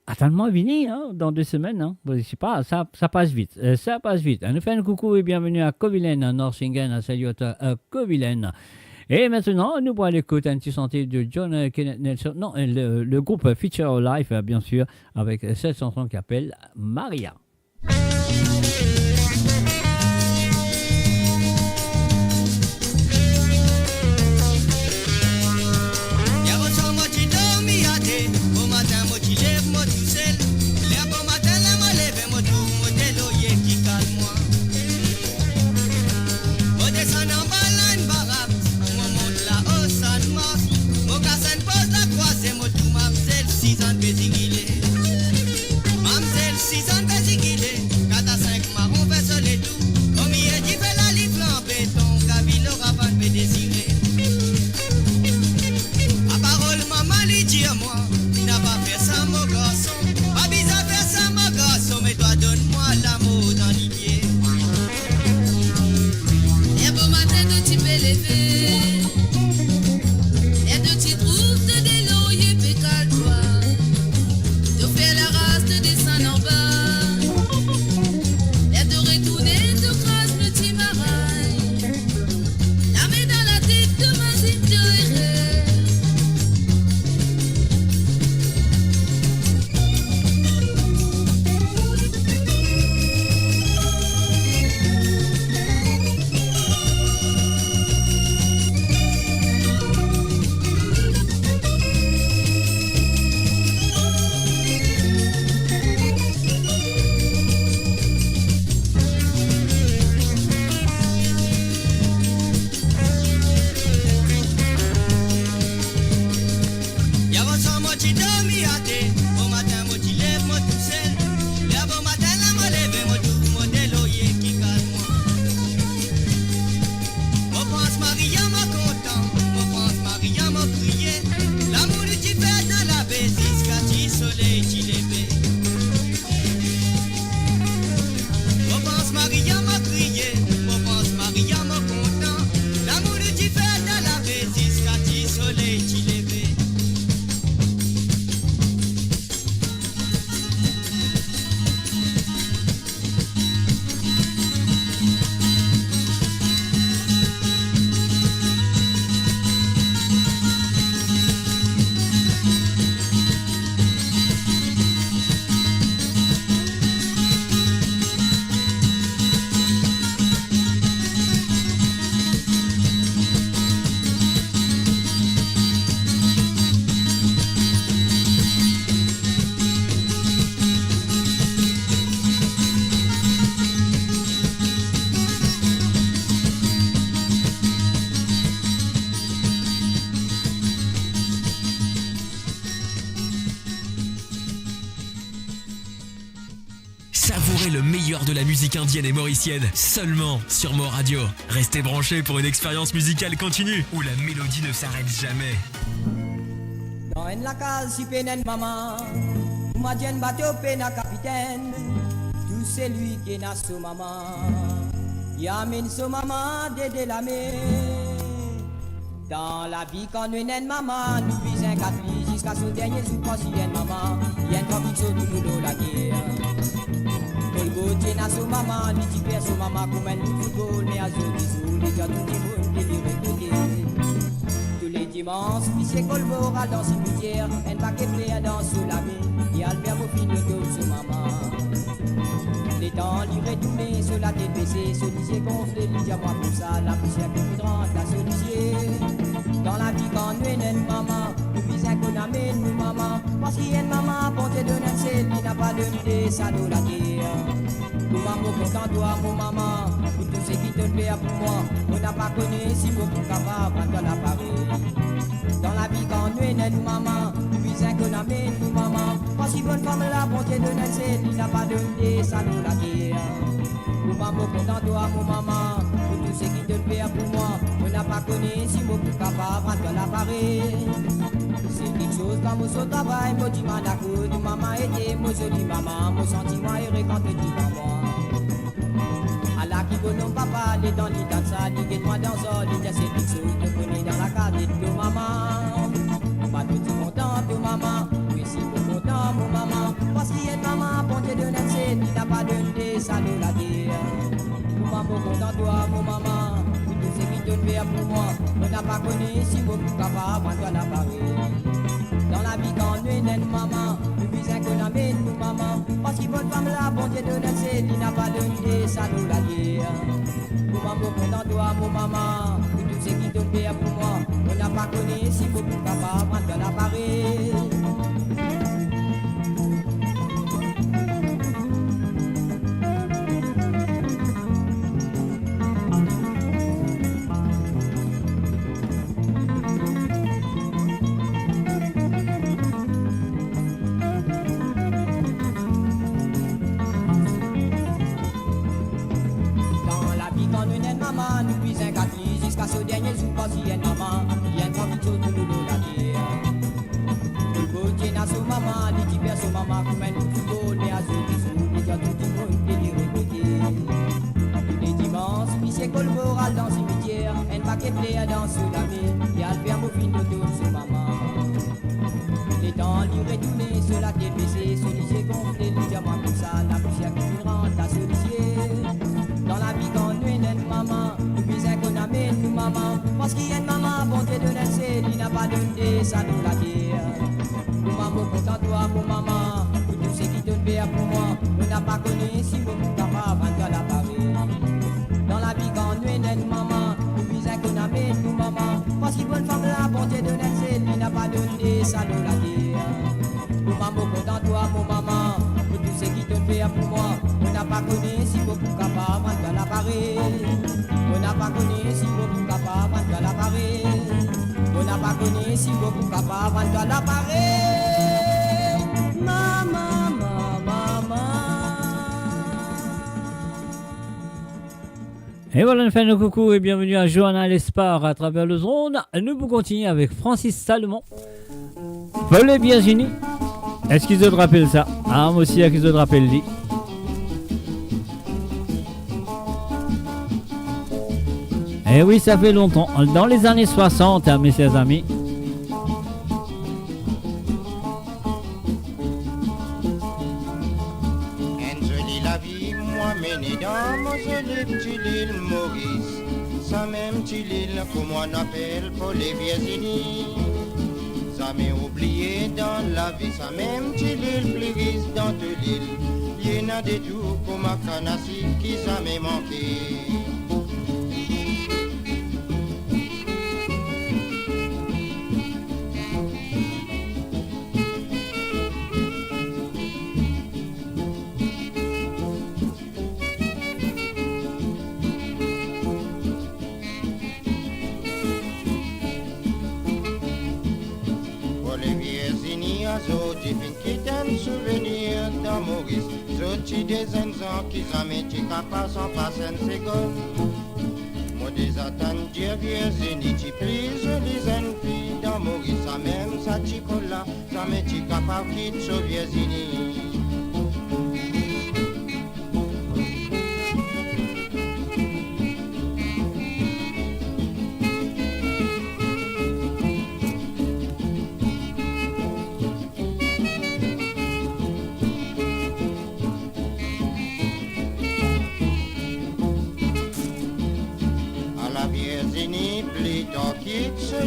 attends-moi, Vini, hein, dans 2 semaines. Hein. Je sais pas, ça passe vite. Ça passe vite. Nous faisons un coucou et bienvenue à Covilen, à Norsingen, salut à Covilen. Et maintenant, nous allons écouter un petit chantier de John Kenneth Nelson. Non, le groupe Feature Life, bien sûr, avec cette chanson qui s'appelle Maria. Mamselle 6 ans de Maria m'a content, mon pense Maria m'a crié. L'amour du fait dans la bêtise, quand il soleil qui levé. Mon pense Maria m'a crié, mon pense Maria m'a content. L'amour du fait dans la bêtise, quand il soleil qui levé. Savourez le meilleur de la musique indienne et mauricienne seulement sur Mo Radio. Restez branchés pour une expérience musicale continue où la mélodie ne s'arrête jamais. Dans la case si penen maman, ma dien bateau pena capitaine, tout c'est lui qui n'a son maman, yamine son maman de la mer. Dans la vie quand nous n'en maman, nous visons quatre filles jusqu'à ce dernier jour quand si yen maman, yen comme il saute tout nous la guerre. Le gautier n'a son maman, ni tu perds son maman comme un football, mais à ce bisou, les gars tout le monde déliré côté. Tous les dimanches, puis c'est Colbora dans cimetière, un paquet plein dans sous la vie, et Albert au fin de dos sur maman. Les temps livrés tournés sur la tête baissée, ce lycée gonflé, il y a moi pour ça, la poussière qui nous rentre à ce lycée. Dans la vie quand nous n'en maman, nous visons qu'on amène nous maman, parce qu'il y a une maman, bonté de Nancy, qui n'a pas de l'idée, ça nous la guerre. Nous maman, content toi, mon maman, pour tout ce qui te plaît pour moi, on n'a pas connu si beaucoup capable quand on a parlé. Dans la vie quand nous n'en maman, nous visons qu'on amène nous maman, parce qu'il y a une femme la bonté de Nancy, qui n'a pas de l'idée, ça nous la guerre. Nous maman, content toi, mon maman, pour tout ce qui te plaît pour moi, on n'a pas connu si beaucoup capable quand on a parlé. C'est quelque chose dans mon travail, mon dit manacou, du maman était, mon joli maman, mon sentiment est quand tu dis maman. À la qui bonhomme papa, les dents, les dans ça, les guettes-moi dans ça, les c'est quelque chose de connaît dans la case de maman. Pas tout dit content, de maman, oui si content, mon maman, parce qu'il y a une maman, bonté de Nancy, qui n'a pas de nez, ça nous la dit. Mon maman, content toi, mon maman, tout ce qui te fait pour moi, on n'a pas connu si beaucoup capable, quand on a parlé. Dans la vie quand nous n'en maman, nous visons qu'on amène nous maman, parce qu'il bonne femme la bonté de Nancy, qui n'a pas de nez, ça nous la dit. Mon maman, content toi, mon maman, tout ce qui te fait pour moi, on n'a pas connu si beaucoup capable, quand on a parlé. Jusqu'à ce dernier jour, parce qu'il y a une maman, il y a une femme qui saute tout le la guerre. Le gautier n'a son maman, les qui perd son maman, comme un football, mais à ce bisou, les gars tout le monde déliré côté. Tous les dimanches, puis c'est Colbora dans le cimetière, un paquet plein dans sous la mer, il y a le verbe au fin de dos sur maman. Les temps livrés tournés sur la tête baissée, ce lycée gonflé, les diamants comme ça, la poussière qui nous rentre à ce lycée. Dans la vie quand nous n'en maman, qu'on amène nous maman, parce qu'il y a une maman, bonté de Nancy, qui n'a pas de nez, ça nous la guerre. Nous maman, content toi, mon maman, pour tout ce qui te fait pour moi, on n'a pas connu si beaucoup capable, quand on a parlé. Dans la vie quand nous n'en maman, nous visons qu'on amène nous maman, parce qu'il y a une femme la bonté de Nancy, qui n'a pas de nez, ça nous la guerre. Nous maman, content toi, mon maman, pour tout ce qui te fait pour moi, on n'a pas connu si beaucoup capable, quand on a parlé. On n'a pas connu si beaucoup capable, quand on a parlé. On n'a pas connu si beaucoup capable, quand on a parlé. Maman, maman, maman. Et voilà, nous faisons nos coucou et bienvenue à Johanna L'Espar à travers le zone. Nous pouvons continuer avec Francis Salomon. Voler Virginie. Est-ce qu'ils te rappellent ça? Ah, moi aussi, qu'ils te rappellent lui. Eh oui, ça fait longtemps. Dans les années 60, mes chers amis. Dans mon joli petit l'île Maurice, ça même petit l'île qu'on m'en appelle pour les Virginie. Ça m'est oublié dans la vie, ça même petit l'île plus riche dans toute l'île. Il y en a des tours pour ma canassie qui ça m'est manqué. Souvenir dans Maurice, sorti des enfants qui s'amènent pas sans passer un second. Moi des attentes Dieu Virginie, tu prise les filles dans Maurice, ça même ça chicola, ça met tu capable quitte sur Virginie.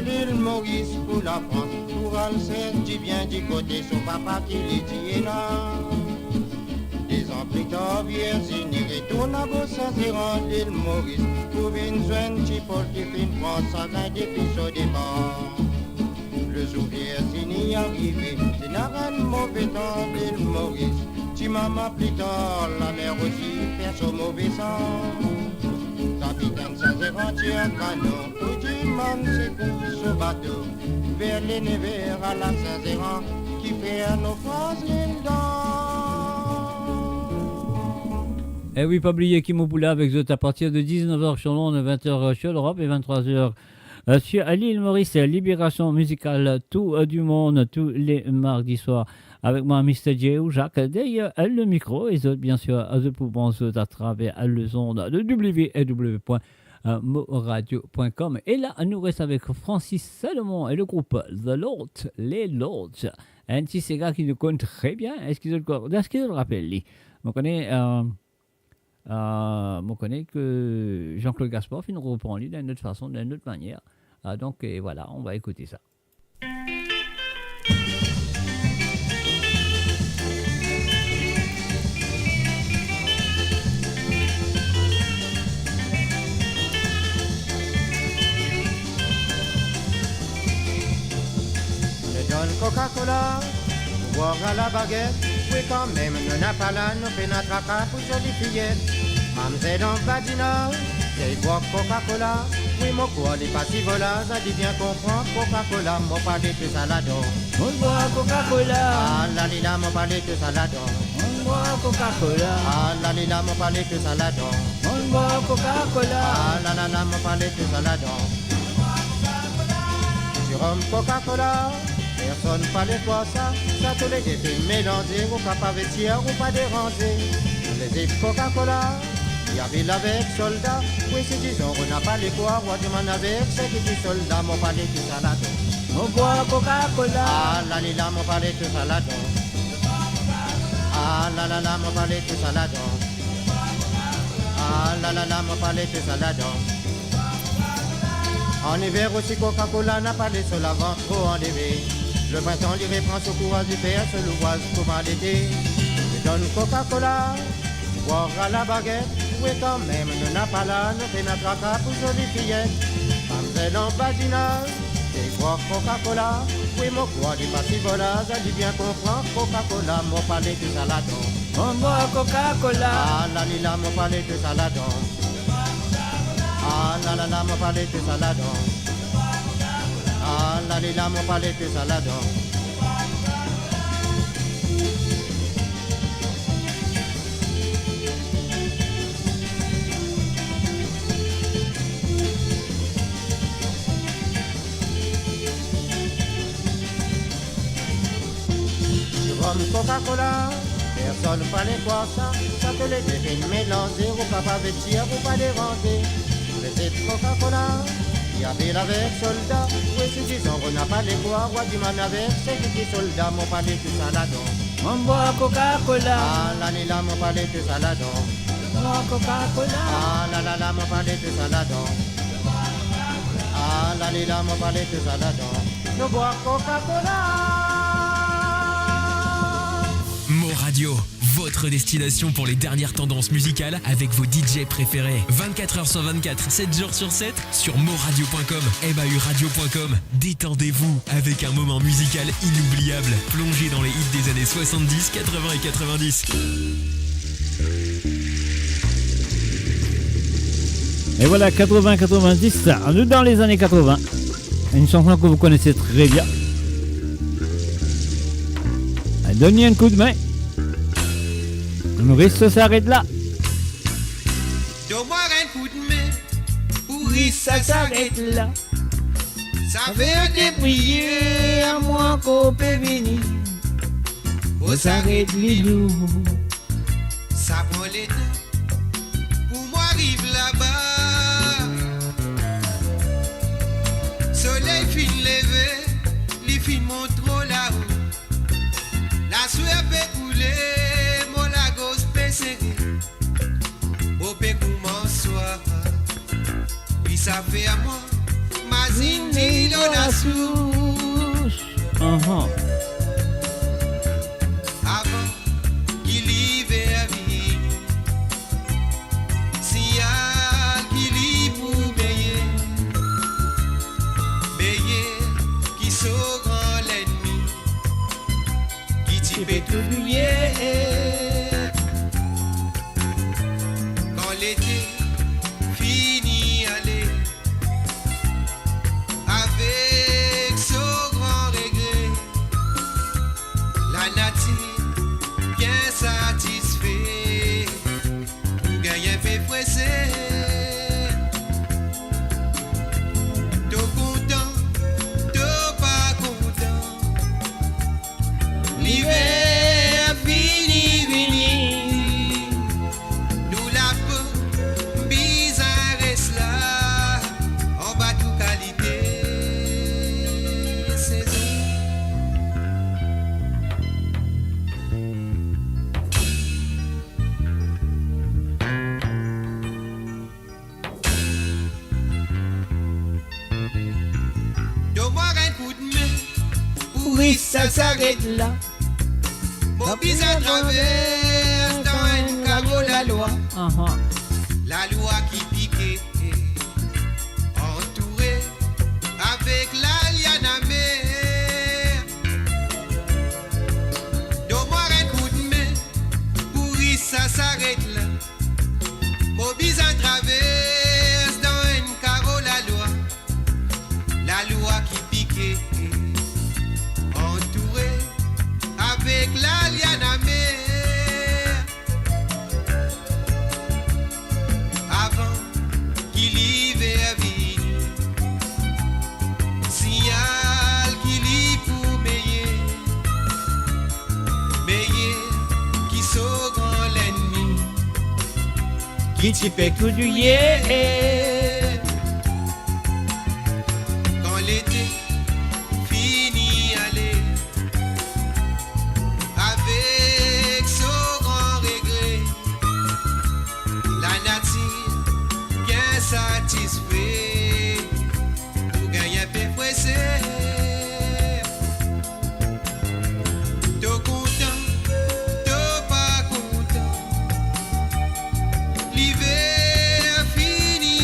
L'île Maurice pour la France, pour Alceste, tu viens du côté son papa qui l'est dit là. Des ans plus tard, Virginie retourne à Beau-Saint-Zéran, l'île Maurice, pour une jeune Paul qui fait une France, ça gagne depuis au départ. Le jour Virginie arrivé, c'est n'a rien de mauvais temps, l'île Maurice. Tu maman plus tard, la mer aussi, fait son mauvais sang. Capitaine Saint-Zéran, tu as un canon, pour du man secoue ce bateau, vers les nevers à la Saint-Zéran, qui fait à nos phrases l'île Eh oui, pas oublier Kim Opoula avec eux à partir de 19h sur Londres, 20h sur l'Europe et 23h sur l'île Maurice. Libération musicale, tout du monde, tous les mardis soirs. Avec moi, Mr. J ou Jacques, derrière le micro, et autres, bien sûr, je pense à travers le son de www.moradio.com. Et là, nous restons avec Francis Salomon et le groupe The Lords, les Lords. Un petit gars qui nous connaît très bien. Est-ce qu'ils le rappellent, lui? On connaît que Jean-Claude Gaspard fait une reprend lui d'une autre façon, d'une autre manière. Donc, voilà, on va écouter ça. Coca-Cola, boire à la baguette, oui quand même, nous n'a pas là, nous fait notre caca pour jolies fillettes. Mamzelle en badina, j'ai boire Coca-Cola, oui mon quoi, les partis volants, ça dit bien comprendre Coca-Cola, mon palais de saladon. On boit Coca-Cola, ah la lila, mon palais de saladon. On boit Coca-Cola, ah la lila, mon palais de saladon. On boit Coca-Cola, ah la la la, mon palais de saladon. Du rhum Coca-Cola. Personne parlait quoi ça tous les défis mélangés, ou capable de tirer ou pas déranger. Les équipes Coca-Cola, il y avait avec soldats, oui c'est disons, on n'a pas les quoi, roi du man avec, c'est qui dit soldat, mon palais de saladon. On boit Coca-Cola, ah la lila, mon palais de saladon. Ah la la la, mon palais de saladon. Ah la la la, mon palais de saladon. En hiver aussi Coca-Cola n'a pas les seuls avant trop enlevé. Le printemps lui reprend ce courage d'hiver, se l'ouvrage comme à l'été. Je donne Coca-Cola, boire à la baguette, oui quand même, nous n'a pas là, nous fait notre caca pour jolie fillette. Mamzelle en badinage, c'est boire Coca-Cola, oui mon quoi, du parti volage, elle dit bien comprendre Coca-Cola, mon palais de saladon. On boit Coca-Cola, ah la lila, mon palais de saladon. Ah la la la, mon palais de saladon. Ah la lila, mon palais de saladon. comme Coca-Cola. Personne ne fallait croire ça, ça que les devines mélangées, ou capable de dire, ou pas déranger. C'était Coca-Cola, il y avait la verre soldat, oui, si disons on n'a pas les bois, roi du man avec, c'est qui dit soldat, mon palais tout ça là-dedans. On boit Coca-Cola. Ah là là, mon palais tout ça là-dedans. On boit Coca-Cola. Ah là, mon palais tout ça là-dedans. Ah là, mon palais tout ça là-dedans. Nous bois Coca-Cola. Mo Radio, votre destination pour les dernières tendances musicales avec vos DJ préférés. 24h sur 24, 7 jours sur 7 sur moradio.com, mauradio.com. Détendez-vous avec un moment musical inoubliable. Plongez dans les hits des années 70, 80 et 90. Et voilà, 80-90, nous dans les années 80. Une chanson que vous connaissez très bien. Donnez un coup de main. Maurice s'arrête là. Donne-moi un coup de main. Oui, ça s'arrête là. Ça fait des prier à moi qu'on peut venir. Oh, s'arrête l'îlot. Ça prend les temps. Pour moi, arrive là-bas. Soleil fin levé, les filles montrent trop là-haut. La sueur peut couler, mon lagos peut serrer. Au peut commencer. Oui, ça fait à moi. Ma zindi dans la souche. Avant qu'il y ait à vie, si y'a qu'il y pour payer, qui sont grand l'ennemi, qui t'y peut tout oublier. Quand l'été finit aller, avec son grand regret, la nature bien satisfait, pour gagner fait presser. T'es content, t'es pas content. L'hiver fini, nous la peau bizarre reste là, en bas tout qualité. Donne-moi un coup de main. Oui, ça s'arrête là. Mon bis à travers dans une carreau la loi. La loi qui piquait, entourée avec la liane amère. Donne-moi un coup de main. Pourri, ça s'arrête là. Mon bis à travers dans une carreau la loi. La loi qui piquait, entourée avec la liane amère. Avant qu'il y ait à vie, signal qu'il y pour meilleur, qui sont grand l'ennemi, Qui t'y fait tout douiller. quand l'été finit aller, avec son grand regret, la nature bien satisfait, pour gagner un peu pressé. T'es content, t'es pas content. L'hiver fini,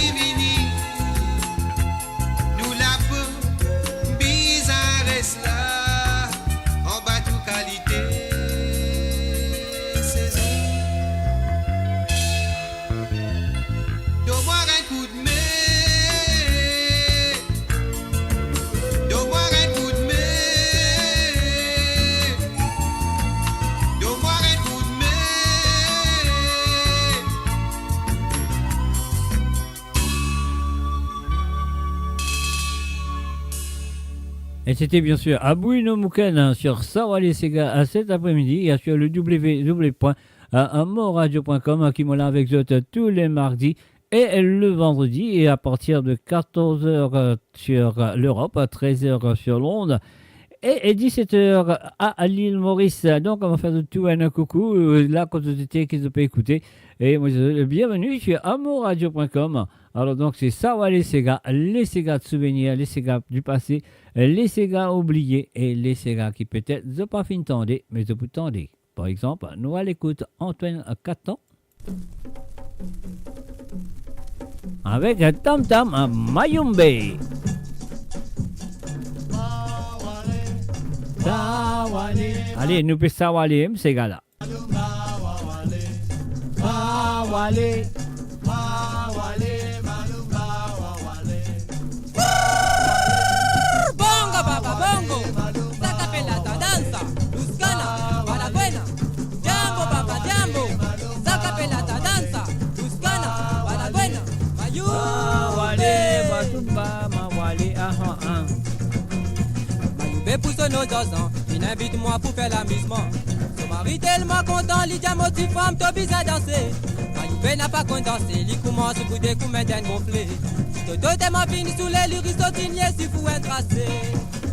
Et c'était bien sûr Abouino Mouken sur Sawale Sega cet après-midi et sur le www.moradio.com qui m'ont là avec vous tous les mardis et le vendredi et à partir de 14h sur l'Europe, 13h sur Londres et 17h à l'île Maurice. Donc on va faire de tout un coucou là quand vous étiez qu'ils peuvent écouter. Et moi, bienvenue sur amoradio.com. Alors donc c'est Sawale Sega, les Sega de souvenirs, les Sega du passé, les Sega oubliés et les Sega qui peut-être ne pas fin tendez, mais ne vous tendez. Par exemple, nous à l'écoute Antoine Catan avec Tam Tam Mayumbe. Allez, nous peut Sawale Sega là. Wale, bongo baba bongo, saca pelota danza, Luscana, para buena, jambo baba jambo, saca pelota danza, Luscana, para buena, Mayumbe, Watumba, Mawale, Mayumbe pousse nos 2 ans, il invite-moi pour faire l'amusement. Son mari tellement content, Lydia motive femme, t'as besoin à danser. Mayumbe n'a pas condensé, il commence pour des coups maintenant gonflés. Toto tellement fini sous les lyriques sautiniers, si vous êtes tracé.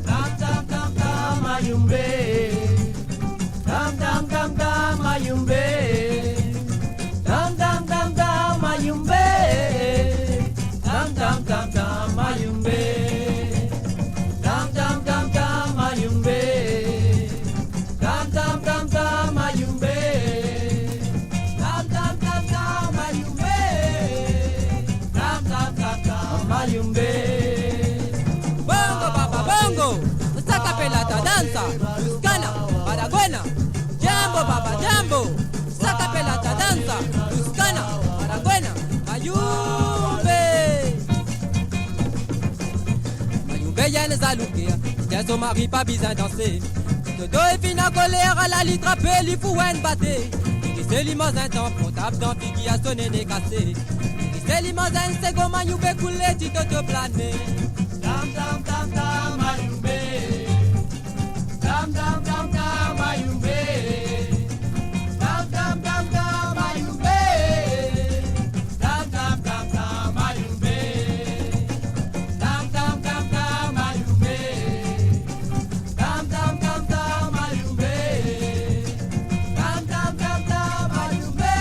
Tam tam tam tam Mayumbe, tam tam tam tam Mayumbe, tam tam tam tam Mayumbe, tam tam tam tam Mayumbe, tam tam tam tam Mayumbe, tam tam tam tam Mayumbe. Bongo baba bongo, saca pelota danza, Luscana, para buena, jambo baba jambo, saca pelota danza, Luscana, para buena, Mayumbe. Mayumbe y'a les aloukia, y'a son mari pas besoin danser. Toto est fini en colère, à la litre appelle, il faut une bâté. Il c'est limousin temps, comptable dans qui a sonné des cassés. C'est limousin, c'est comme Mayumbe coulé, tu te plané. Tam tam tam tam Mayumbe, tam tam tam tam Mayumbe, tam tam tam tam Mayumbe, tam tam tam tam Mayumbe, tam tam tam tam Mayumbe, tam tam tam tam Mayumbe, tam tam tam tam Mayumbe,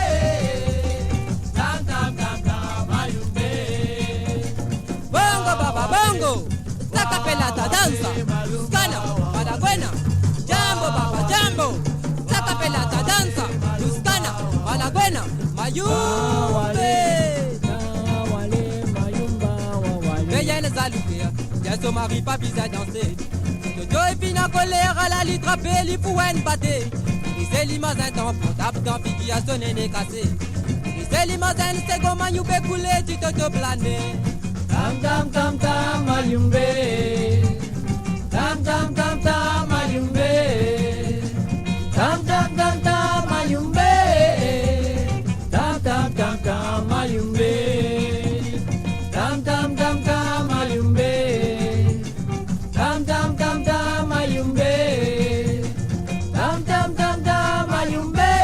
tam tam tam tam Mayumbe. Bongo baba bongo, saca pelota danza, Luscana, para buena, jambo baba jambo, saca pelota danza, Luscana, para buena, Mayumbe. Veille les aloupiens, y'a son mari pas besoin de danser. Toto est fini en colère, à la litre appelle, il faut une bâté. Il c'est limousin temps, portable dans qui a sonné des cassés. Il c'est limousin, c'est comme Mayumbe coulé, tu te plané. Tam tam tam tam Mayumbe, tam tam tam tam Mayumbe, tam tam tam tam Mayumbe, tam tam tam tam Mayumbe, tam tam tam tam Mayumbe, tam tam tam tam Mayumbe, tam tam tam tam Mayumbe,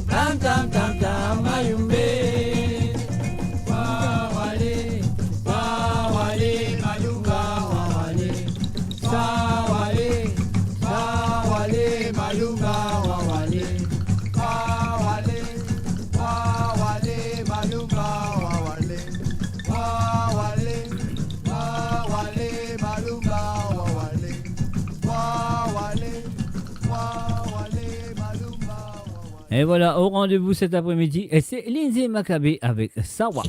tam tam tam tam Mayumbe. Et voilà, au rendez-vous cet après-midi, et c'est Lindsay Maccabé avec Sawa.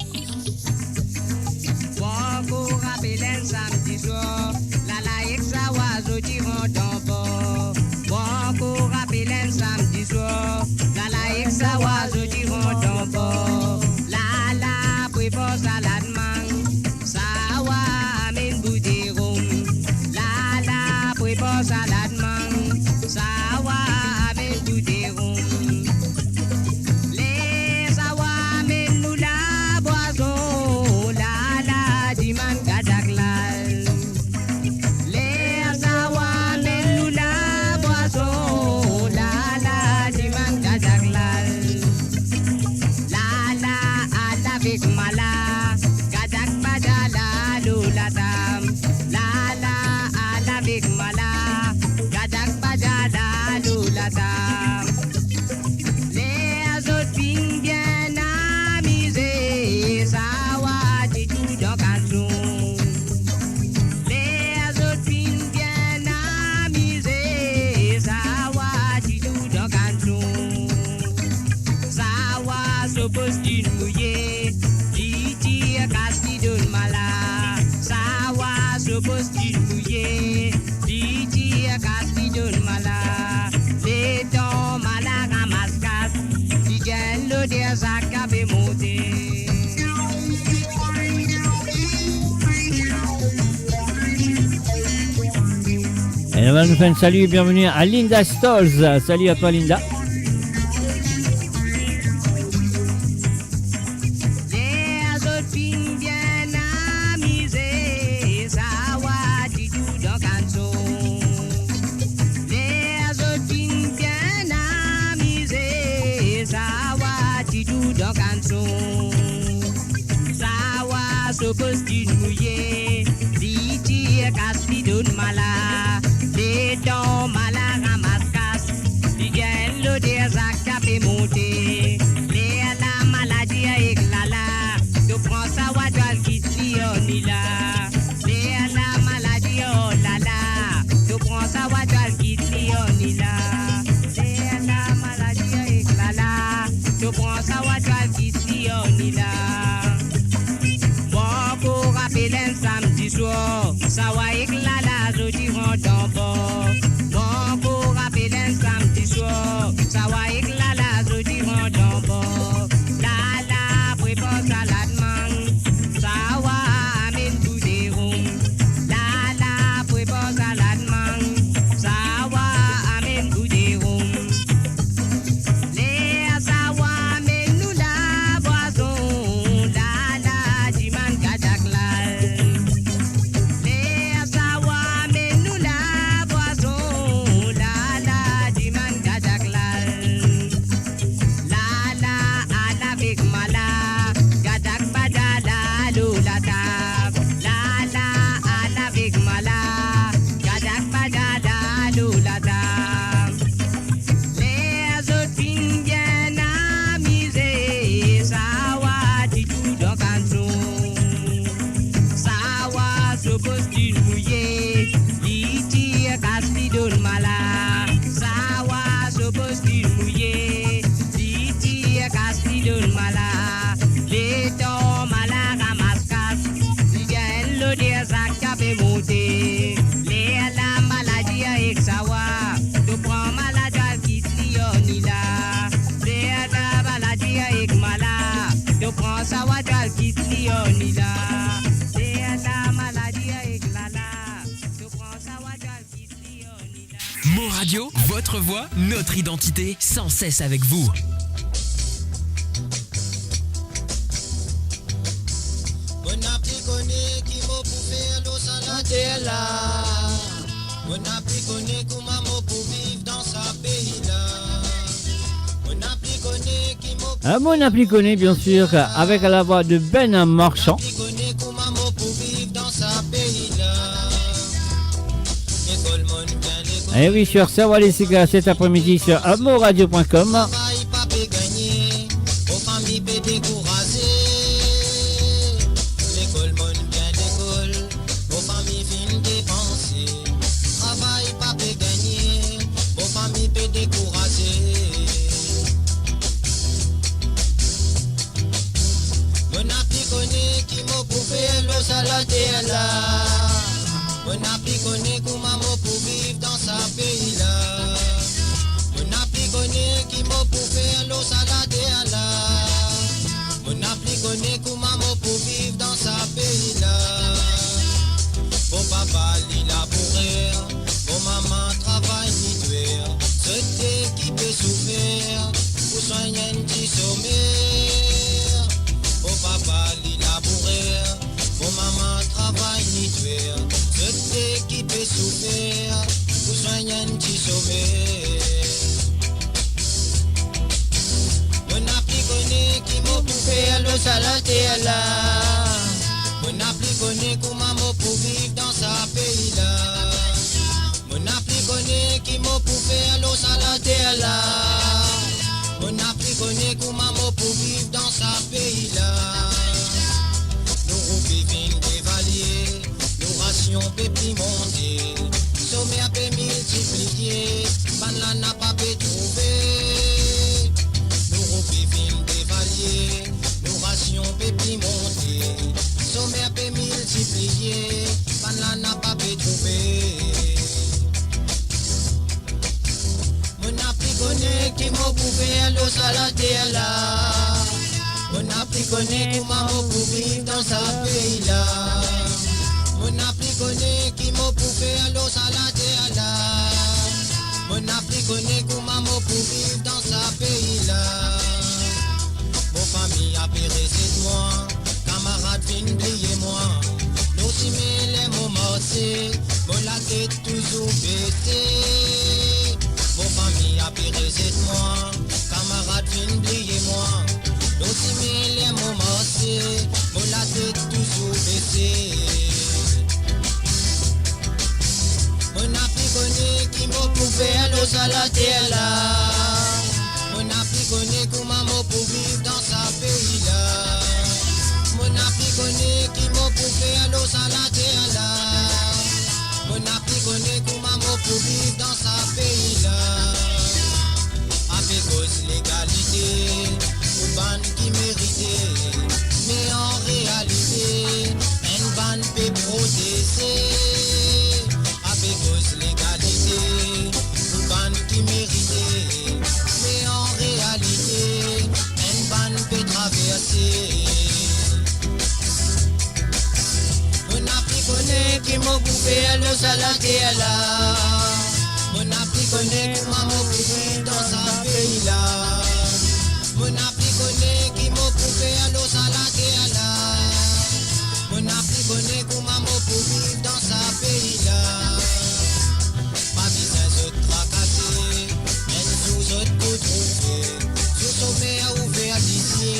Samedi soir, la laïque Sawa, zo tiron d'enfant. La la ala big mala, gadak bajada lulata. Les autres filles bien amusées, ça va du tout dans canton. Les autres filles bien amusées, ça va du tout dans canton. Ça va se poster mouillé, dit casti de mala. Ça va se poster mouillé, dit casti de mala. Les dents mala ramascas, dit le désacre avait monté. Et on va nous faire un salut et bienvenue à Linda Stolz. Salut à toi Linda. Les autres filles bien amusées, ça va du tout dans canton. Les autres filles bien amusées, ça va du tout dans canton. Ça va se poster mouillé, dit casti de mala. Les dents mala ramascas, dit le désacre fait monter. Les la maladie avec la, tu prends ça wa tu quitte on y là. Les la maladie oh la, tu prends ça wa tu quitte on y là. Les la maladie avec la, tu prends ça wa tu quitte on y là. Bon pour rappeler un samedi soir, ça va avec la je dis rentre en bord. Bon pour rappeler un samedi soir, ça va avec la je dis rentre en bord. La prépare salade mangue, ça va amène tout des ronds. La prépare salade mangue, ça va amène tout des ronds. Les ça va amène nous la boisson, la diman kadak la. Les ça va amène nous la boisson, la diman kadak la. La avec mala, gadak badala lulata. La avec mala, gadak badala lulata. Les autres filles bien amusées, ça va du tout dans canton. Ça va se poster mouillé, dit casti de mala. Ça va se poster mouillé, dit casti de mala. Les dents mala ramascas, dit le désacre fait monter. Les la maladie avec ça va, tu prends maladie qui on y là. Les la maladie avec mala, tu prends ça va qui on y là. Les la maladie avec la, tu prends ça va qui on y là. Mon Radio, votre voix, notre identité, sans cesse avec vous. Mon appli connaît qui m'a pour faire l'eau salade là. Mon appli connaît comment m'a pour vivre dans sa pays là. Mon appli connaît qui m'a Un bon appli connu bien sûr avec la voix de Ben Marchand. connaît comment m'a pour vivre dans sa pays là. École mon bien l'école. Et oui sur Sawa les Siga cet après-midi sur amoradio.com. Travail pas peut gagner, aux familles peut décourager. L'école mon bien l'école, aux familles fin dépenser. Travail pas peut gagner, aux familles peut décourager. Mon appli connaît qui m'a pour faire l'eau salade là. Mon appli connaît comment m'a pour vivre dans sa pays là. Mon appli connaît qui m'a pour faire l'eau salade là. Mon appli connaît comment m'a pour vivre dans sa pays là. Bon papa il labourer, bon maman travaille ni tuer. C'était qui peut souffrir pour soigner un petit sommeil. Bon papa il labourer, bon maman travaille ni tuer. C'était qui peut souffrir pour soigner un petit sommeil. Mon appli connaît qui m'a pour faire l'eau salade là. Mon appli connaît comment m'a pour vivre dans poupée à l'eau salade là. On a pris connaît comment pour vivre dans sa pays là. Nous vivons dévalués, nos rations pépi monter. Sommet a peu multiplié, ban là n'a pas pu trouver. Nous vivons dévalués, nos rations pépi monter. Sommet a peu multiplié, ban là n'a pas pu trouver. Qui m'a pouvait à l'eau salade là. On a pris connaît comment pour vivre dans sa pays là. On a pris connaît qui m'a pouvait à l'eau salade là. On a pris connaît comment pour vivre dans sa pays là. Mon famille a péré c'est moi, camarade fin oublier moi. Nous si les moments c'est, mon la tête toujours baissée. Mon famille a péré c'est moi, camarade fin oublier moi. Nous si les moments c'est, mon la tête toujours baissée. Mon appris connaît qui m'a prouvé à l'eau salade là. Mon appris connaît comment m'a pour vivre dans sa pays là. Mon appris connaît qui m'a prouvé à l'eau salade là. Mon appris connaît comment m'a pour vivre dans sa pays là. Avec cause l'égalité, une bande qui méritait, mais en réalité, une bande peut protéger. Avec cause l'égalité, une bande qui méritait, mais en réalité, une bande peut traverser. Mon appris connaît qui m'a bouffé à l'eau salade là. Mon appris connaît comment m'a bouffé dans sa pays là. Mon appris connaît qui m'a bouffé à l'eau salade là. Mon appris connaît comment m'a bouffé dans sa pays là. Pas besoin de tracasser, mais nous autres pour trouver. Sous sommet à ouvert d'ici,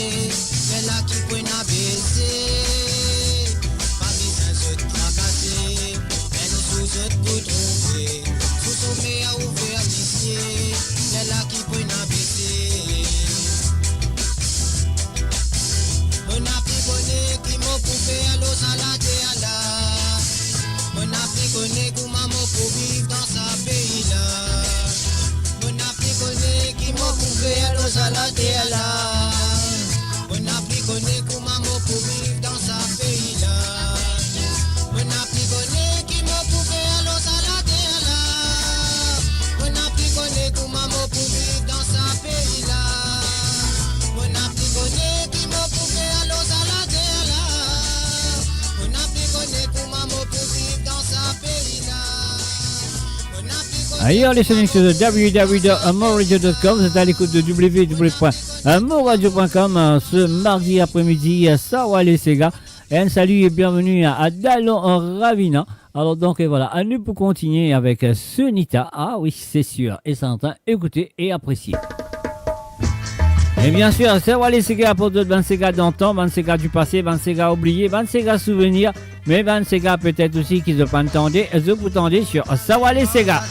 mais là qui peut n'a baisser. Pas besoin de tracasser, mais nous autres pour trouver. Sous sommet à ouvert d'ici, mais là qui peut n'a baisser. Mon appris connaît qui m'a bouffé à l'eau salade là. Mon appris connaît comment m'a pour vivre dans sa pays là. Mon appris connaît qui m'a bouffé à l'eau salade là. Mon appris connaît comment m'a pour vivre dans sa pays là. Mon appris connaît qui m'a bouffé à l'eau salade là. Mon appris connaît comment m'a pour vivre dans sa pays là. Mon appris connaît qui m'a bouffé à l'eau salade là. Mon appris connaît comment m'a pour vivre dans sa pays là. You're listening to the www.moradio.com. Vous êtes à l'écoute de www.moradio.com ce mardi après-midi à Sawale Sega. Et un salut et bienvenue à Dallon Ravina. Alors donc et voilà, à nous pour continuer avec Sunita. Ah oui, c'est sûr et certain. Écoutez et appréciez. Et bien sûr, Sawale Sega pour d'autres Ban Sega d'antan, Ban Sega du passé, Ban Sega oublié, Ban Sega souvenir, mais Ban Sega peut-être aussi qui ne pas entendre, vous tendez sur Sawale Sega.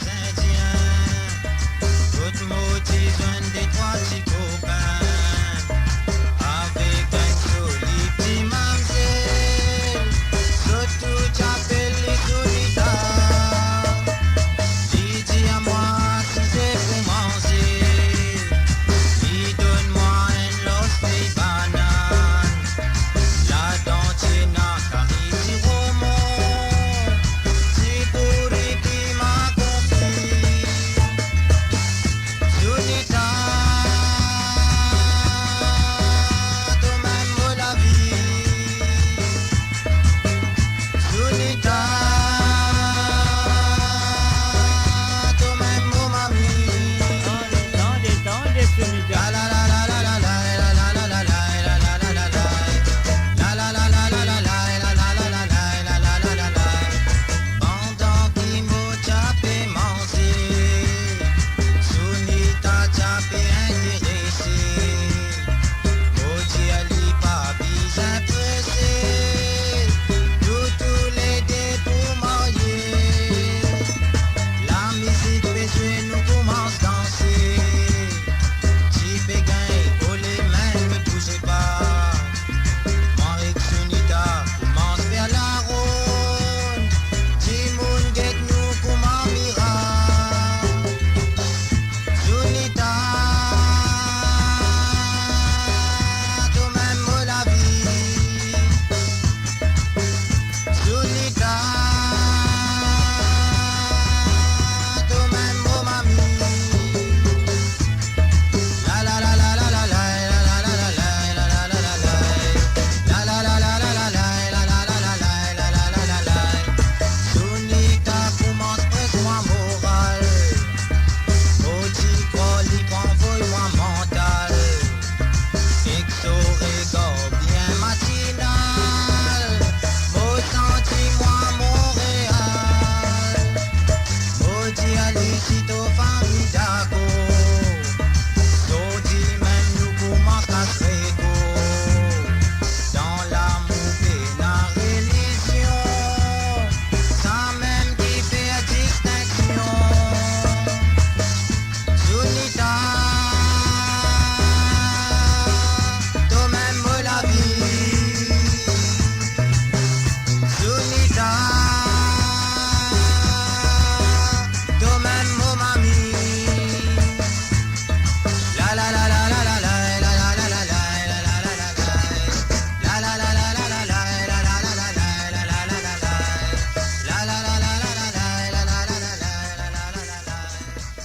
Si pour qui m'a confié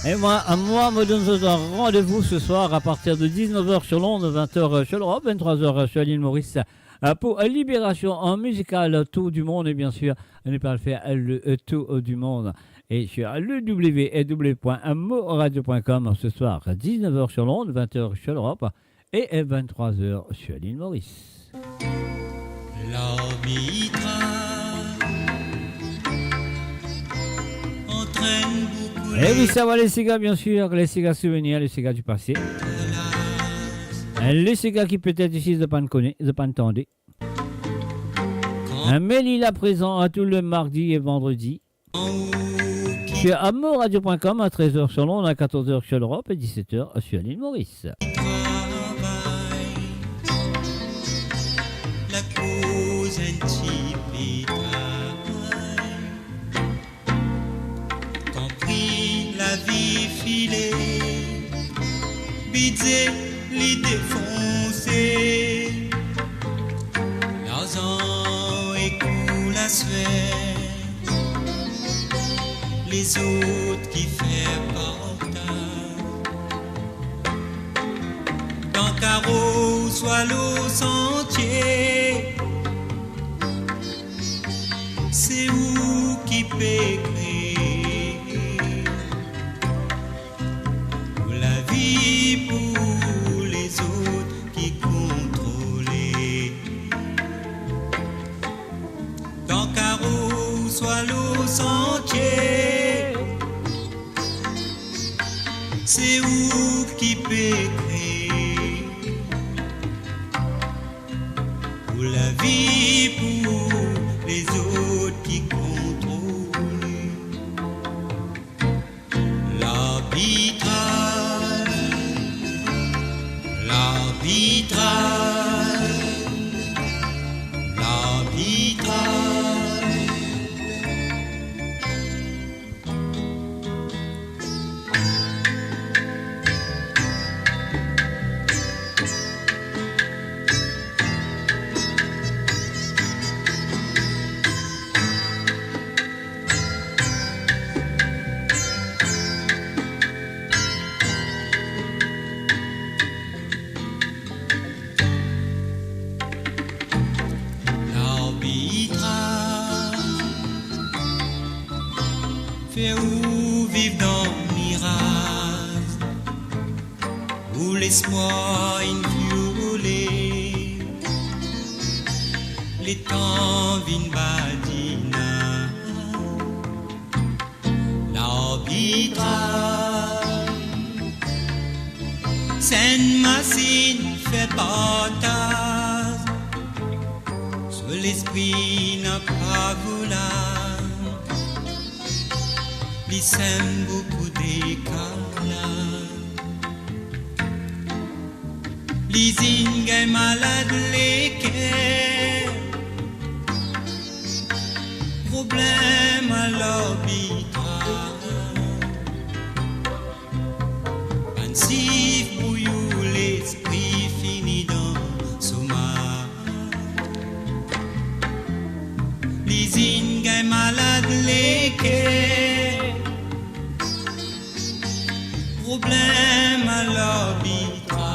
Et moi, me donne un rendez-vous ce soir à partir de 19h sur Londres, 20h sur l'Europe, 23h sur l'île Maurice pour Libération en musicale Tout du monde et bien sûr, ne pas le faire le Tout du monde. Et sur le www.moradio.com ce soir, 19h sur Londres, 20h sur l'Europe et 23h sur l'île Maurice. Entraîne beaucoup. Et oui, ça va les Sega, bien sûr, les Sega souvenirs, les Sega du passé. Les Sega qui peut-être ici de pas entendre. Mais il est présent à tout le mardi et vendredi. Sur amoradio.com à 13h sur Londres, à 14h sur l'Europe et 17h sur l'île Maurice. La cause compris la vie filée, bidé, li défoncé, l'argent écoule la sueur, les autres qui fait portage, dans carreau soit l'eau sentier, c'est où qui peut créer pour la vie, pour les autres qui contrôlent. Dans carreau soit l'eau sentier, c'est où qui peut créer pour la vie, pour les autres qui contrôlent. Fait où vivre dans le mirage, où l'espoir inviolé, les temps vin badina, l'arbitrage, c'est une machine fait partage, sur l'esprit n'a pas voulu. Ils s'aiment beaucoup décalage. Les ingues malades les cœurs. Problème à l'hôpital. Pensif bouillou l'esprit fini dans sommeil. Les ingues malades les cœurs. Problème à l'arbitrage,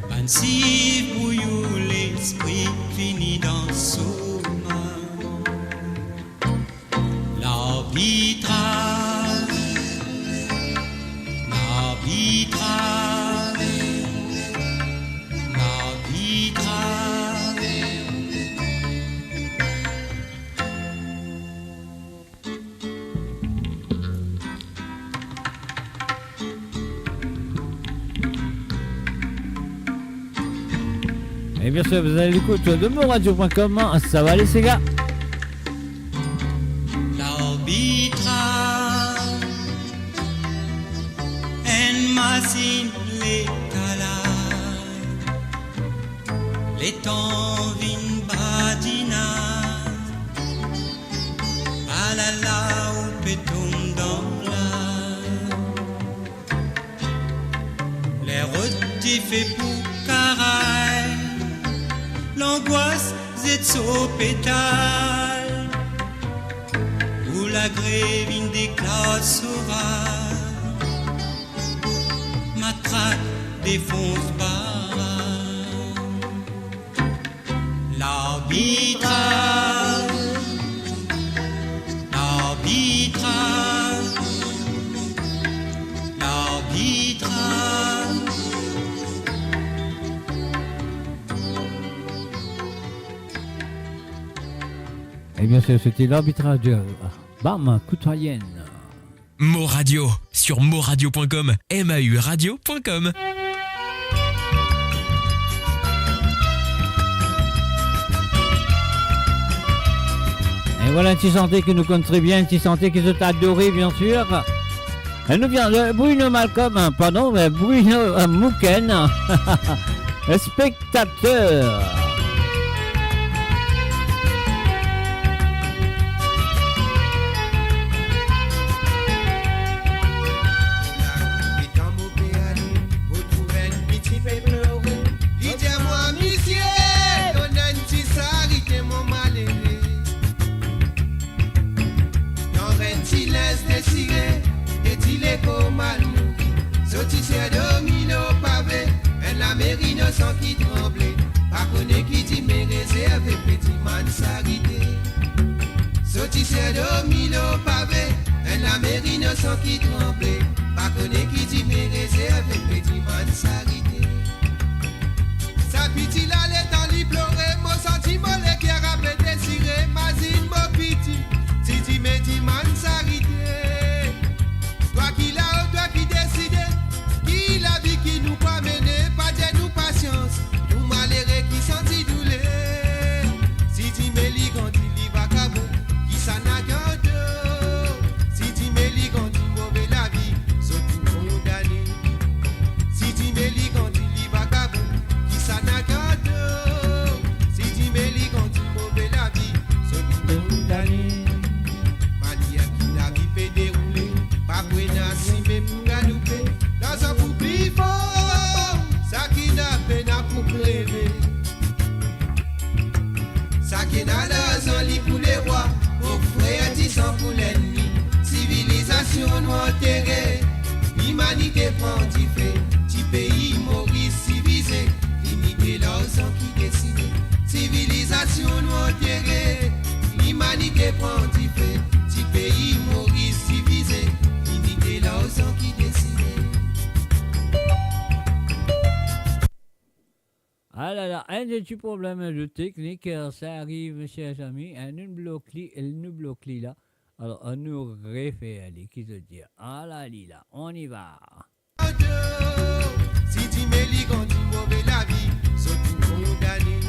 pensif bouillou l'esprit fini dans son mal. L'arbitrage, l'arbitrage, l'arbitrage. Et bien sûr, vous avez l'écoute de moradio.com, ça va les Sega. L'arbitrage, en machine l'étalage, les temps vin badina, à la la ou péton dans la, les rôtis fait pour caraille. L'angoisse c'est au pétale, où la la grève in des classes orales, matraque défonce barrage. L'arbitrage, l'arbitrage, l'arbitrage. Et bien sûr, c'était l'arbitrage de Bam Couturienne. Mo Radio sur moradio.com, mauradio.com. Et voilà un petit santé qui nous compte très bien, un petit santé qui est adoré bien sûr. Elle nous vient de Bruno Malcolm, pardon, mais Bruno Mouken, spectateur. Innocent qui tremblait, pas connaît qui dit mais réservé, petit man s'arrêté. Sortissait domino pavé, un amer innocent qui tremblait, pas connaît qui dit mais réservé, petit man s'arrêté. Sa piti l'allait dans l'y pleurer, mon sentiment les qui a rappelé désiré, mazine mon piti, si dit mais dit man s'arrêté. Toi qui là, toi qui décide, qui la vie qui nous pas mener, pas de nous patience, nous malheureux qui sentit douleur. Si tu me lis quand tu lis vagabond, qui s'en a gardé. Si tu me lis quand tu mauvais la vie, sauf tout condamné. Si tu me lis quand tu lis vagabond, qui s'en a gardé. Si tu me lis quand tu mauvais la vie, sauf tout condamné. Manière qui la vie peut dérouler, pas pour nascimer pour galouper. Dans un poupée fort, ça qui n'a peine à pour rêver. Ça qui n'a dans un lit pour les rois, au frère disant pour l'ennemi. Civilisation nous enterrée, l'humanité prend du fait. Du pays Maurice civilisé, limité l'argent qui décide. Civilisation nous enterrée, l'humanité prend du fait. Du pays Maurice civilisé, limité l'argent qui décide. Ah là là, un des petits problèmes de technique, ça arrive, mes chers amis, elle nous bloque là. Alors, on nous refait aller, qui se dit, ah là, là, on y va. Si tu me lis quand tu mauvais la vie, sauf tout condamné.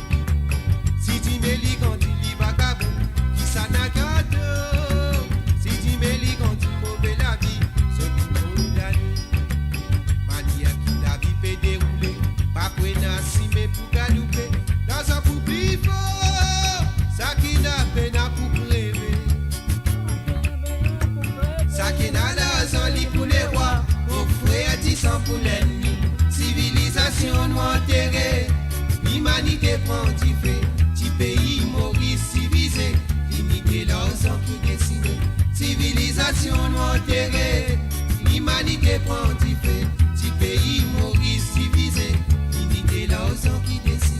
Si tu me lis quand tu lis vagabond, qui s'en a gâteau. Si tu me lis quand tu mauvais la vie, sauf tout condamné. Manière qui la vie peut dérouler, pas pour nascimer pour galouper. Dans un poupée fort, ça qui n'a peine à pour rêver. Ça qui n'a l'argent lit pour les rois, au frère disant pour l'ennemi. Civilisation nous enterrée, l'humanité prend du fait. Du pays Maurice civilisé, limité l'argent qui décide. Civilisation nous enterrée, l'humanité prend du fait. Du pays Maurice civilisé, limité l'argent qui décide.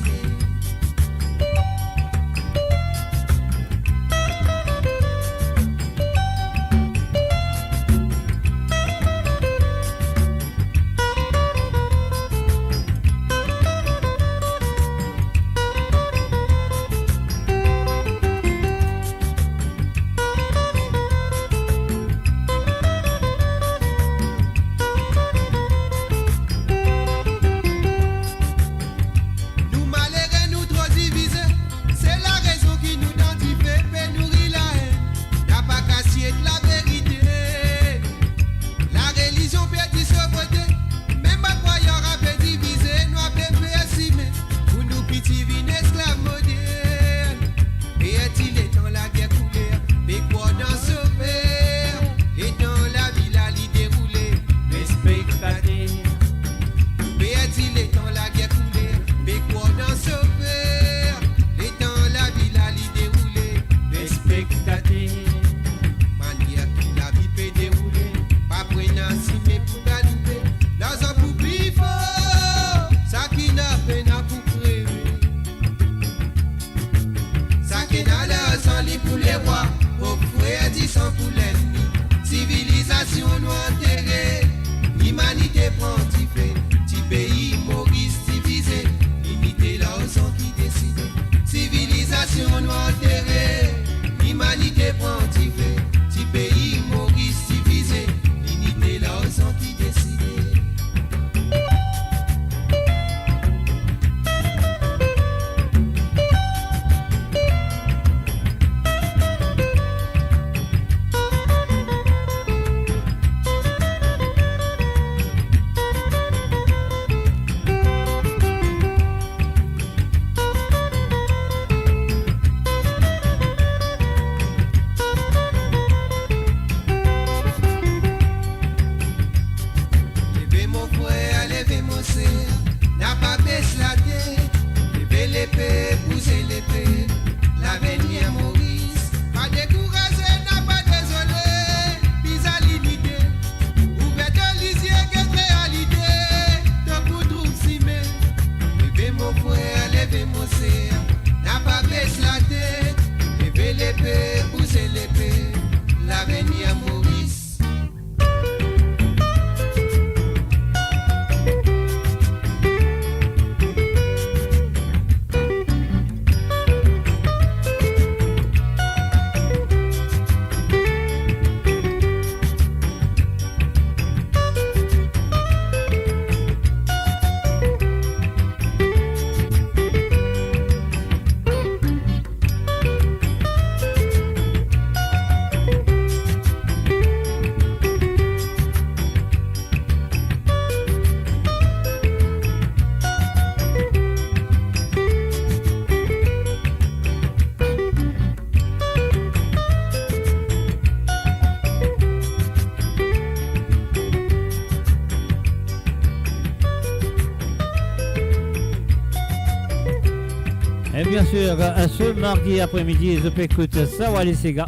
Et bien sûr, ce mardi après-midi, je peux écouter Sawale Sega.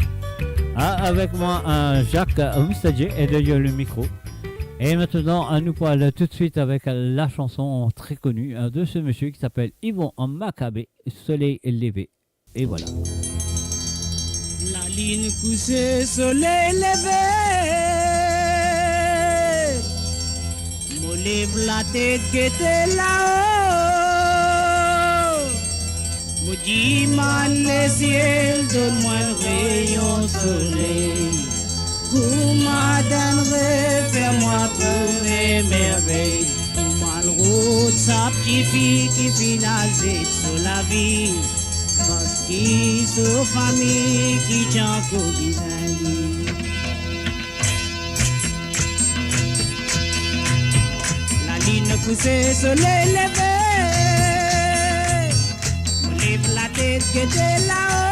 Avec moi, Jacques Mustadje et derrière le micro. Et maintenant, nous parlons tout de suite avec la chanson très connue de ce monsieur qui s'appelle Yvon Macabé, Soleil levé. Et voilà. La ligne couchée, soleil levé. Me lève la tête qui était là-haut. Me dis, man, le ciel, donne-moi le rayon soleil. Pour m'adonner, fais-moi trouver merveille. Pour mal route, sa petite fille qui finance sur la vie. Parce qu'il sont famille qui tient qu'au bizarre. La ligne poussée, soleil levé. On lève la tête qui était là-haut.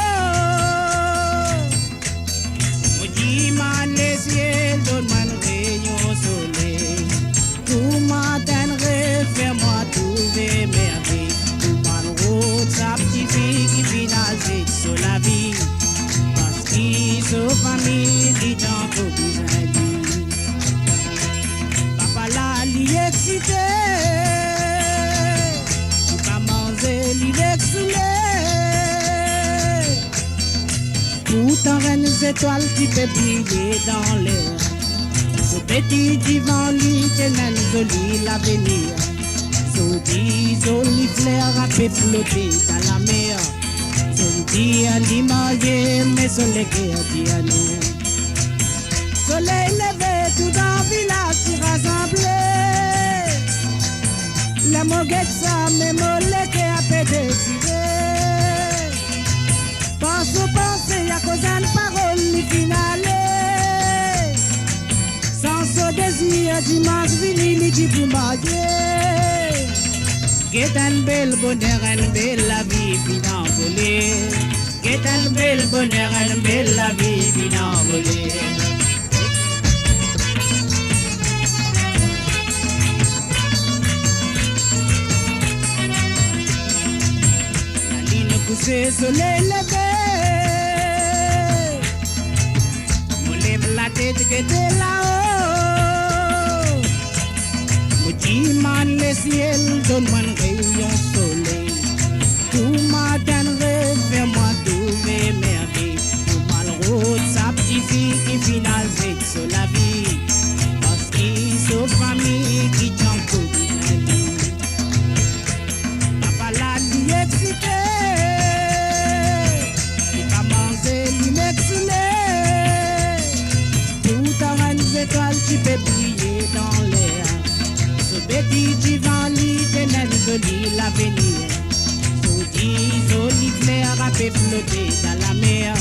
On dit, man, les ciels, donne-moi un rayon soleil. Pour m'atteindre, fais-moi trouver merveille. Sa petite fille qui finance sur la vie. Parce qu'ils sont famille qui t'en faut besoin de. Papa là, l'y excité. Pour manger, l'y vexulé. Pourtant, reine étoiles qui peut briller dans l'air. Ce petit divan, lui, tenait joli l'avenir. Joli fleurs à flotter dans la mer. Joli à l'image, mais soleil qui a dit à nous. Soleil levé, tout dans le village s'y rassemblé. La moguette, ça, mais mollet qui a fait décider. Pense au pensée, y'a cause d'une parole, li finale. Sans ce désir, dimanche, vini, li dit pour marier. Get un bel bonheur, une belle la vie, puis d'envoler. Get un bel bonheur, une belle la vie, puis d'envoler. La ligne poussée, soleil levé. On lève la tête qui était là-haut. Man, le ciel, donne-moi un rayon soleil. Tout m'atteindre, fais-moi trouver merveille. Tout mal route, sa petite fille qui finance sur la vie. Parce qu'ils sont famille qui t'en faut bien vie. Papa l'a dit excité. Il va manger, lui m'excellé. Tout en une étoile, tu peux briller dans l'air. Petit divan, li tenait joli l'avenir. Joli fleurs à flotter dans la mer.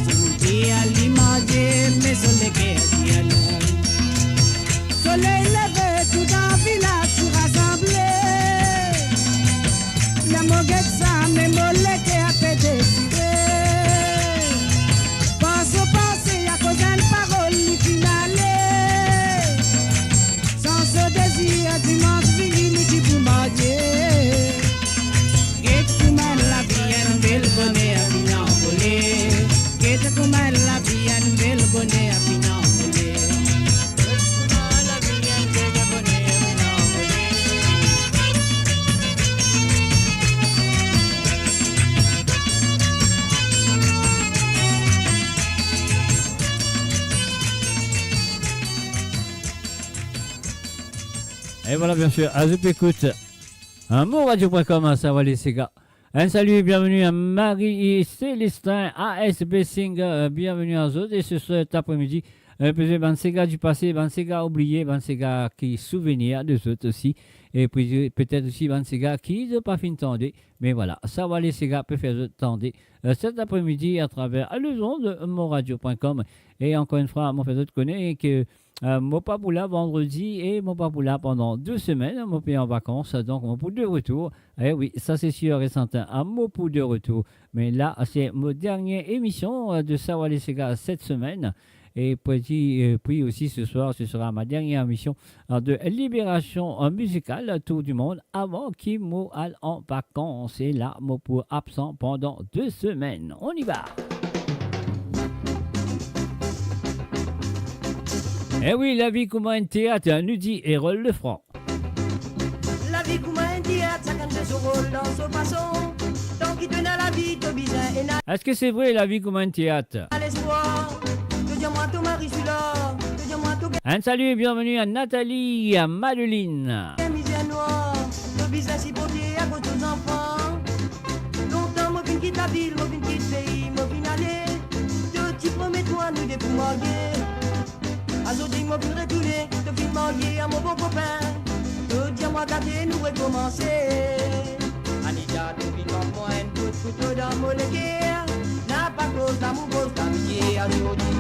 Joli à l'image, mais soleil qui a dit à nous. Soleil levé, tout dans le village tout rassemblé. La moguette, ça, mais mollet qui a fait décider. Pense au passé, y'a cause d'une parole, li finale. Dimanche fini, lui dit pour marier. Get comme la vie, un bel bonheur, puis envolé. Get comme la vie, un bel bonheur, puis envolé. La vie, un bel bonheur, puis envolé. Et voilà, bien sûr, à Zup écoute, monradio.com, ça va les Sega. Un salut et bienvenue à Marie et Célestin, ASB Singer, bienvenue à eux. Et ce cet après-midi, peut-être un Sega du passé, un Sega oublié, un Sega qui souvenir de eux aussi. Et puis peut-être aussi un Sega qui ne pas fin tendre. Mais voilà, ça va les Sega peut faire tendre cet après-midi à travers le son de monradio.com. Et encore une fois, mon frère de connaître que mon papoula vendredi et mon papoula pendant 2 semaines, mon pays en vacances, donc mon pou de retour. Eh oui, ça c'est sûr et certain, un mot pou de retour. Mais là, c'est ma dernière émission de Sawale Sega cette semaine. Et puis aussi ce soir, ce sera ma dernière émission de libération musicale Tour du monde avant qu'il m'aille en vacances. Et là, moi pour absent pendant 2 semaines. On y va. Eh oui, la vie comme un théâtre, nous dit Hérole Lefranc. La vie comme un théâtre, ça canne son rôle dans son façon. Tant qu'il donne à la vie, te bizin et n'a Est-ce que c'est vrai la vie comme un théâtre? pas l'espoir. Que dis-moi ton mari celui-là. Que dis-moi ton Un salut et bienvenue à Nathalie et à Madeline. misère noire. Te bizin si beauté à cause des enfants. Longtemps, moi vine quitte la ville, moi vine quitte le pays, moi vine aller. Te t'y promets-toi, nous des pour marier. Aujourd'hui, moi vine retourner, te vine marier à mon bon copain. Te dis-moi garder, nous recommencer. Anita, tu vis dans moi, une goutte couteau dans mon guerre. N'a pas cause d'amour, cause d'amitié à aujourd'hui.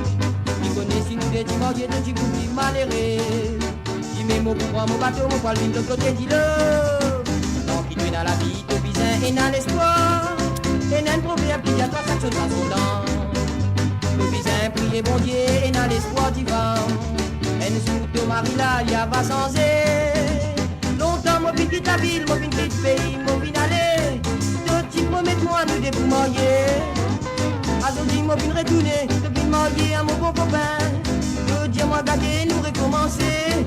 Tu connais si nous des mariés, de tu coups malheureux. Tu mets mon pouvoir, mon bateau, mon poil, de côté, dis-le. Tant qu'il tu es dans la vie, te bizin et dans l'espoir. Et n'a un proverbe qui dit à toi, chaque chose dans son temps. Le bizin, prier bon Dieu, et dans l'espoir divin. Et nous sous ton mari là, il y a va sans longtemps, moi vine quitte la ville, moi vine quitte le pays, moi vine aller. Te promets-moi, nous des pour marier. Aujourd'hui, moi vine retourner, te vine marier à mon bon copain. Te dis-moi gâter, nous recommencer.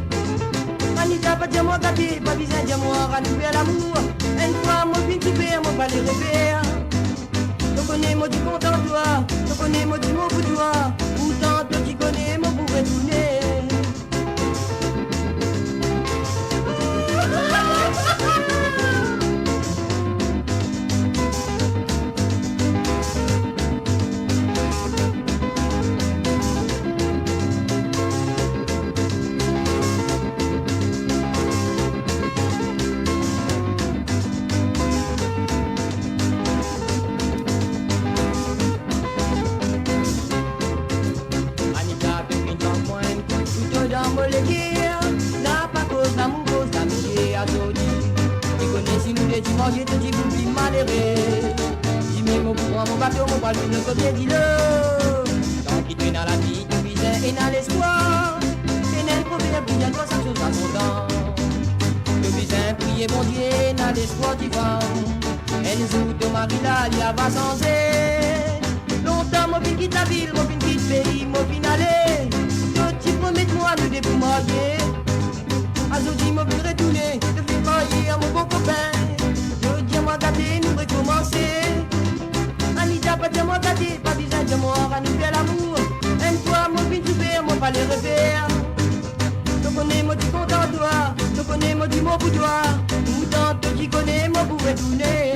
Anita, pas dis-moi gâter, pas besoin dis-moi renouveler à l'amour. Une fois, moi vine super, moi pas les rêver. Tu connais, moi tu content de toi. Tu connais, moi tu m'en pour toi. Pourtant, toi tu connais, moi pour retourner. N'a pas cause d'amour, cause d'amitié à Zodi. Tu connais si nous les dis manger, te dis vous plus malheureux. Tu mets mon pouvoir, mon bateau, mon poil, le côté, dis-le. Tant qu'il tu es dans la vie, tu vises et dans l'espoir. Et n'a un proverbe qui dit à toi, chaque chose à son temps. Le visin, prier mon Dieu, dans l'espoir divin. Et nous où ton mari là, il y a va sans longtemps, moi vine quitte la ville, moi vine quitte le pays, moi vine aller. Tu promets-moi, nous des pour marier. Aujourd'hui, moi vine retourner, te fais marier à mon bon copain. Je dis-moi gâter, nous recommencer. Anita, pas dis-moi gâter, pas besoin de moi, renouveler l'amour. Une fois, moi vine super, moi pas les rêver. Tu connais, moi tu content de toi. Tu connais, moi du mot pour toi. Pourtant, toi qui connais, moi pour retourner.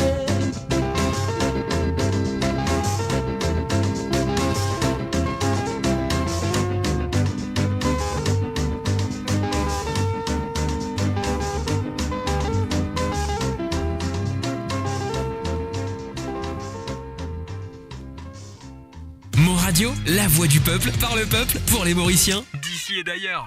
Mon Radio, la voix du peuple, par le peuple, pour les Mauriciens, d'ici et d'ailleurs.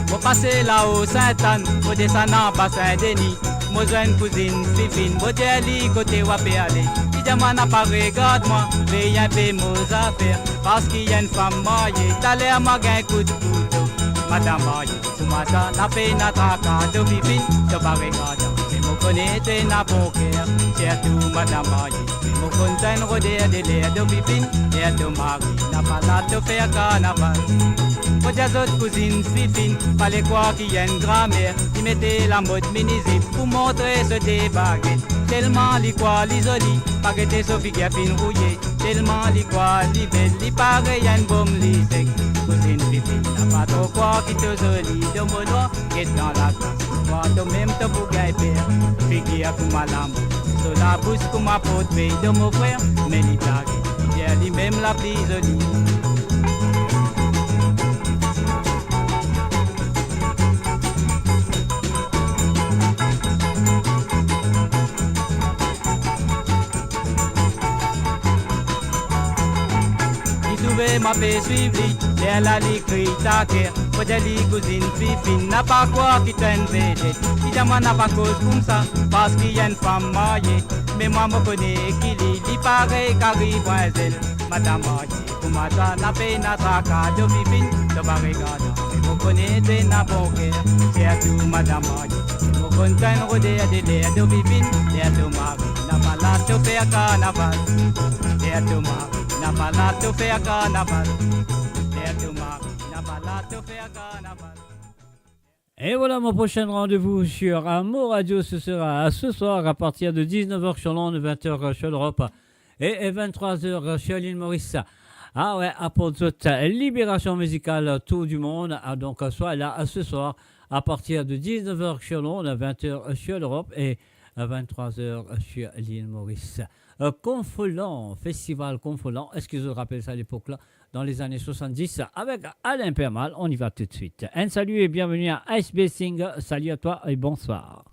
Moi passer là-haut Sainte-Anne, moi descendant bas Saint-Denis. Moi j'ai une cousine Fifine, moi j'ai côté Wapé aller. Dis-moi n'a pas regarde-moi, mais y'a un peu mes affaires. Parce qu'il y a une femme mariée, t'as l'air m'a un coup de couteau. Madame mariée, tout matin, n'a fait une attraque de Fifine, t'as pas regardé. Mais moi connais t'es n'a bon cœur, surtout Madame mariée. Mais moi connais une rodée de l'air de Fifine, et de mari, n'a pas hâte de faire carnaval. Moi j'ai d'autres cousines Fifine, fallait croire qu'il y a une grand-mère qui mettait la mode mini-zip pour montrer ce débaguette. Tellement li quoi li joli, baguette Sophie qui a fin rouillé. Tellement li quoi li belle, li pareil à une bombe li sec. Cousine Fifine, n'a pas trop quoi qui te joli, de mon doigt qui est dans la classe. Moi de même te bougaille père, figure à pour ma lampe. Sur la bouche comme ma pote paye de mon frère, mais li tagué, il y a li même la plus jolie. M'a fait suivre, les la li cri taquer, modèle li cousine fifine, n'a pas quoi qui t'en vedette. Évidemment n'a pas cause comme ça, parce qu'il y a une femme mariée. Mais moi me connais qu'il y paraît qu'arrive elle, madame mariée. Pour ma dame n'a pas n'a tracas de fifine, de barricade. Mais me connais de n'a bon cœur, c'est à tout madame mariée. Me connais rodé à des l'air de fifine, c'est à tout mari. N'a pas la te faire carnaval, c'est à tout mari. N'a pas la te faire carnaval. Et voilà mon prochain rendez-vous sur Amour Radio. Ce sera ce soir à partir de 19h sur l'onde, 20h sur l'Europe et 23h sur l'île Maurice. Ah ouais, pour toute libération musicale tout du monde. Donc soit là ce soir à partir de 19h sur l'onde, 20h sur l'Europe et 23h sur l'île Maurice. Confolant, festival Confolant, est-ce que je rappelle ça à l'époque-là, dans les années 70, avec Alain Permal, on y va tout de suite. Un salut et bienvenue à Ice Basing, salut à toi et bonsoir.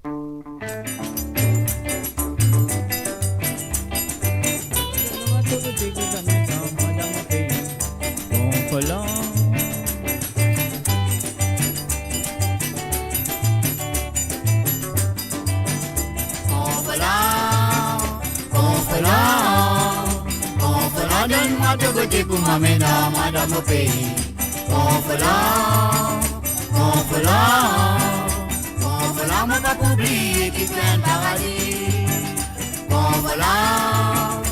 Confolant. Donne-moi de côté pour m'amener dans mon pays. Confolant, mon pas oublier qui fait un paradis. Confolant,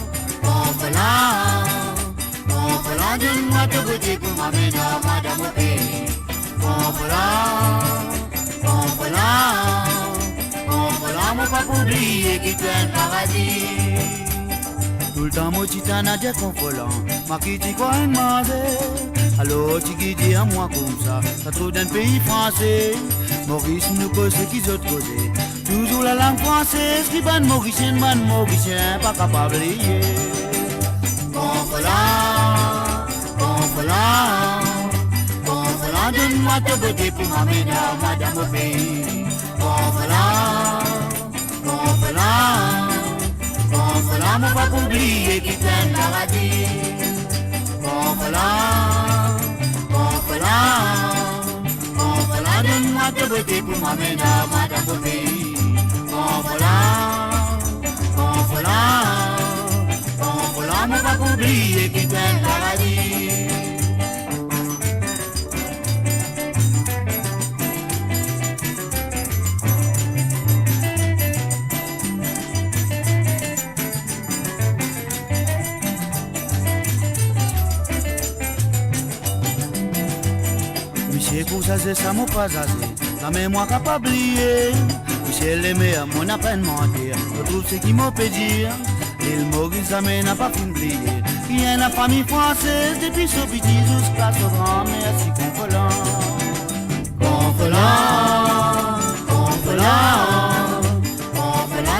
donne-moi de côté pour m'amener dans mon pays. Confolant, mon pas oublier qui fait un paradis. Tout le temps, mon titan a des confolants. Ma qui dit quoi, une mazée. Alors, tu qui dis à moi comme ça. Ça trouve d'un pays français. Maurice nous cause ce qu'ils ont causé. Toujours la langue française. Qui ban mauricien, pas capable de lier. Confolant, donne-moi ta beauté pour m'amener dans mon pays. Confolant, mon pas oublier qui fait un paradis. Confolant, donne-moi ta beauté pour m'amener dans mon pays. Confolant, mon pas oublier qui fait un paradis. Pour ça c'est ça mon pas assez, la mémoire capable d'oublier. Michel aimé à mon appel mentir, je trouve ce qui m'a peut dire. Il Maurice jamais n'a pas pu oublier. Il y a une famille française depuis ce petit jusqu'à ce grand, merci confolant.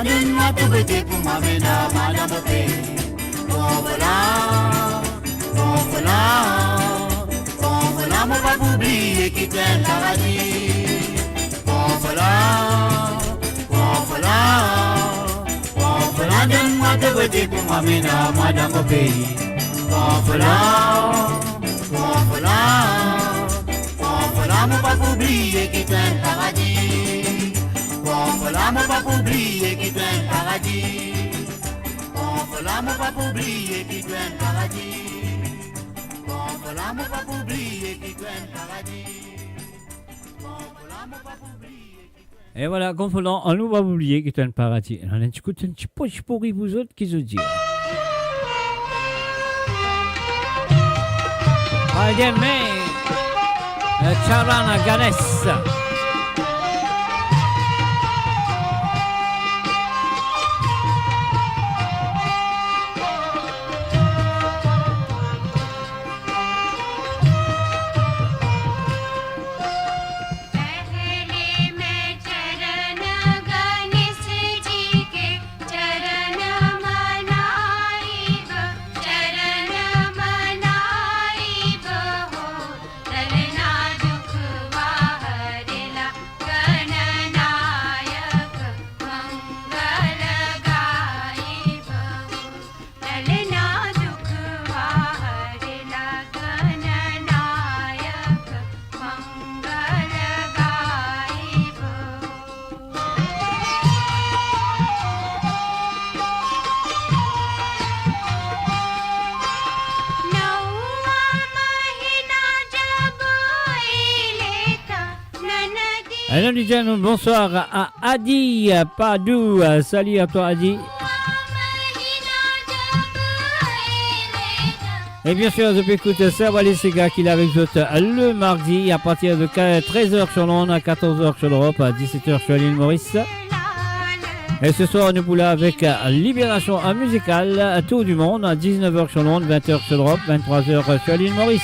Donne-moi tout beauté pour m'amener dans mon pays. Mon pas oublier qui fait un paradis. Confolant, donne-moi de beauté pour m'amener dans mon pays. Confolant, mon pas oublier qui fait un paradis. Confolant, mon pas oublier qui fait un paradis. Confolant, mon pas oublier qui fait un paradis. Confolant, mon pas oublier qui fait un paradis. Confolant, mon pas oublier. Et voilà, Confolant, on nous va oublier qu'il est un paradis. On a un petit peu pourri vous autres qui se disent. Allez, mais Charana Ganes. चरण मनाई गो, चरण दुख वाहरे। Alors, nous disons bonsoir à Adi Padou. Salut à toi, Adi. Et bien sûr, je peux écouter Sawale Sega qui est avec vous le mardi à partir de 13h sur l'onde, à 14h sur l'Europe, à 17h sur l'île Maurice. Et ce soir, nous pouvons avec Libération musicale, Tour du monde, à 19h sur l'onde, 20h sur l'Europe, 23h sur l'île Maurice.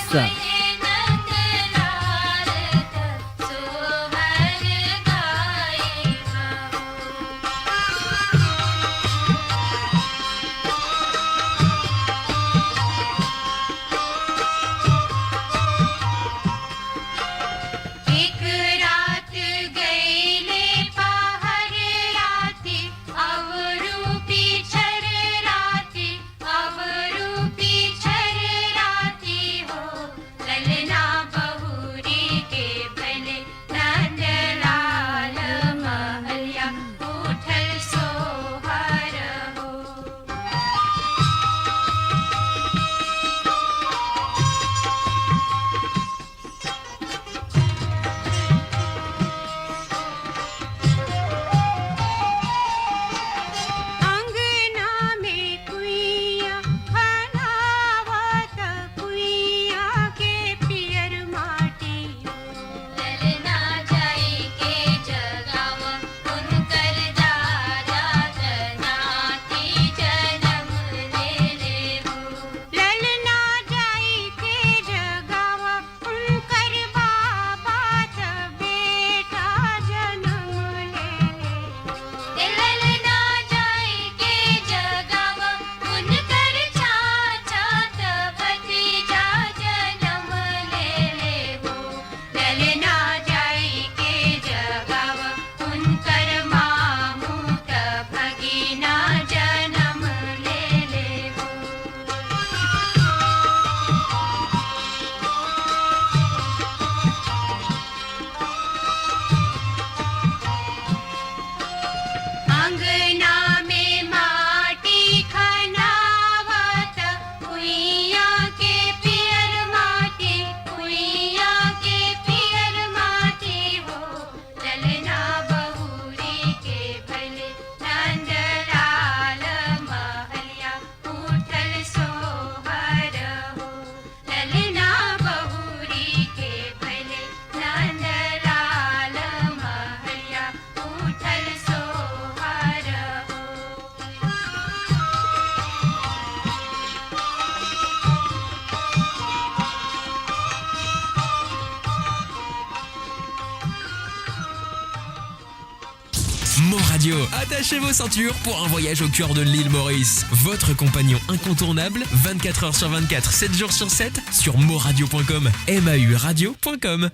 Attachez vos ceintures pour un voyage au cœur de l'île Maurice. Votre compagnon incontournable, 24h sur 24, 7 jours sur 7, sur moradio.com, mauradio.com.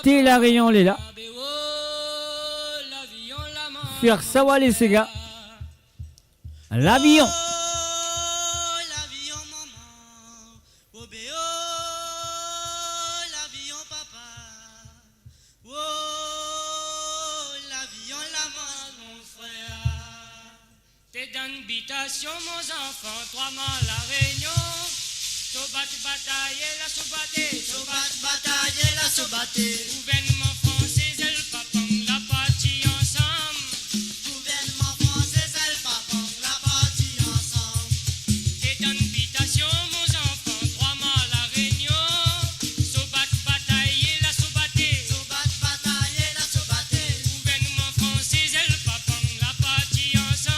Hilarion, il est là. Sur Sawale Sega. L'avion. Mon enfant, 3 mois la réunion. Sobat bataille la sobaté, sobat bataille la sobaté. Gouvernement français, elle papang la partie ensemble. Gouvernement français, elle papang la partie ensemble. C'est une invitation, mon enfant, 3 mois la réunion. Sobat bataille la sobaté, sobat bataille la sobaté. Gouvernement français, elle papang la partie ensemble.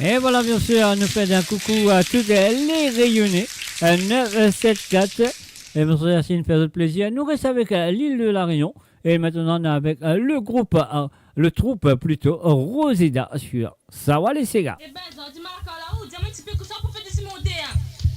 Et voilà, bien sûr, nous fait un coucou à toutes les rayonnées. 974. Et bien sûr, Yacine fait notre plaisir. Nous restons avec l'île de la Réunion. Et maintenant, on est avec le groupe, le troupe plutôt, Rosida sur Sawa les Sega. Eh ben, dis-moi là-haut, dis-moi un petit peu que ça pour faire des cimontés.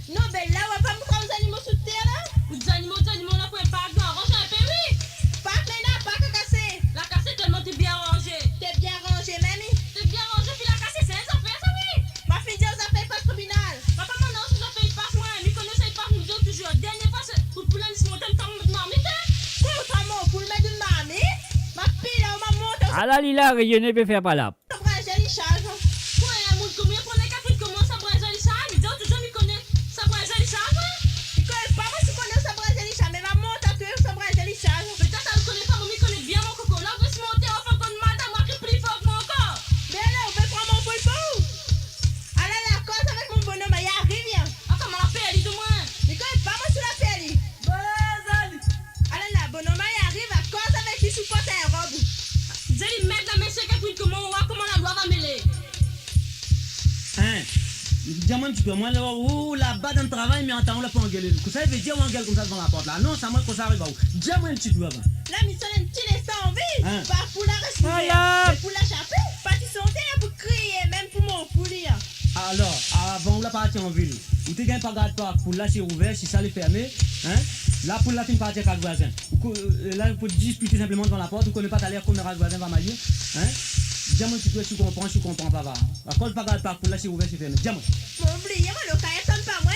Non, ben là, on va pas me prendre les animaux sous terre là. Ou des animaux là, pour pas grand. Range un peu, oui. Pas là, pas qu'à casser. La casser tellement t'es bien rangé. T'es bien rangé, mamie. T'es bien rangé, puis la casser, c'est un affaire, ça, oui. Ma fille dit aux affaires pas tribunal. Papa, mon nom, aux affaires pas moi. Lui connaissait pas, nous deux toujours. Dernière fois, pour pouler les cimontés, le temps de marmite. Comment pour le mettre de marmite? Ma fille, là, on m'a monté. Ah là, Lila, rayonner, peut faire pas là. Ça prend un joli charge. Quoi, un monde comme il prend les cafés, comment ça prend un joli charge? Mais donc, toujours, il connaît. Ça prend un joli charge? Il connaît pas, moi, je connais ça prend un joli charge. Mais ma monte à tuer, ça prend un joli charge. Peut-être, elle ne connaît pas, moi, il connaît bien mon coco. Là, on veut se monter, on fait comme madame, moi, qui plus fort que mon corps. Mais là, on veut prendre mon poule pour. Allez, la cause avec mon bonhomme, il arrive, viens. Ah, comment la paix, elle dit de moi? Il connaît pas, moi, sur la paix, elle dit. Allez, là, bonhomme, il arrive à cause avec qui supporte un robe. Je lui mets la main sur quelqu'un, comment la loi va mêler. Hein? Dis-moi un petit peu, moi là-bas dans le travail, mais en temps on l'a pas engueulé. Ça veut dire on engueule comme ça devant la porte là. Non, ça moi que ça arrive à où? Dis-moi un petit peu avant. Là, mais ça un petit instant en vie. Hein? Pas pour la respirer. Voilà. Pour la chaper. Pas tu sentais pour crier, même pour mon poulet. Alors, avant on l'a parti en ville. Ou tu gagnes pas garde pas pour là c'est ouvert, si ça est fermé. Hein? Là pour la tu parti avec le voisin. Là il faut discuter simplement devant la porte. Vous connaissez pas ta l'air comme le voisin va mailler. Hein? Dis-moi un petit peu si tu comprends pas. Va. À cause pas garde pas pour là c'est ouvert, c'est fermé. Dis-moi. Mon oublié, le cas sonne pas moi.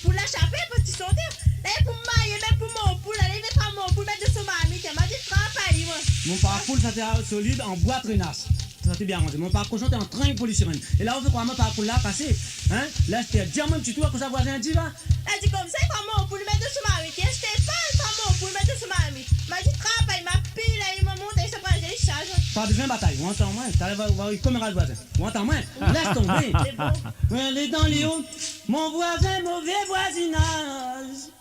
Pour la chaper, pour tu sentir. Là pour mailler, même pour mon poulet. Là il va prendre mon poulet, mettre de son mamie. Tu m'as dit travail moi. Mon parcours ça c'est solide en bois traînasse. Ça t'est bien rangé. Mon parcours c'est en train de policier. Et là on fait quoi mon parcours là passer. Hein? Là c'était dis-moi un petit peu que ça voisin dit va. Elle dit comme ça, comment on peut le mettre de son mamie. Tiens, je t'ai pas comment on peut le mettre de son mamie. M'a dit travail, ma pile, il m'a monté, il se prend des charges. Pas besoin de bataille, on entend moins. T'arrives à voir comme un voisin. On entend moins. Laisse tomber. C'est bon. Elle est dans les hauts. Mon voisin, mauvais voisinage.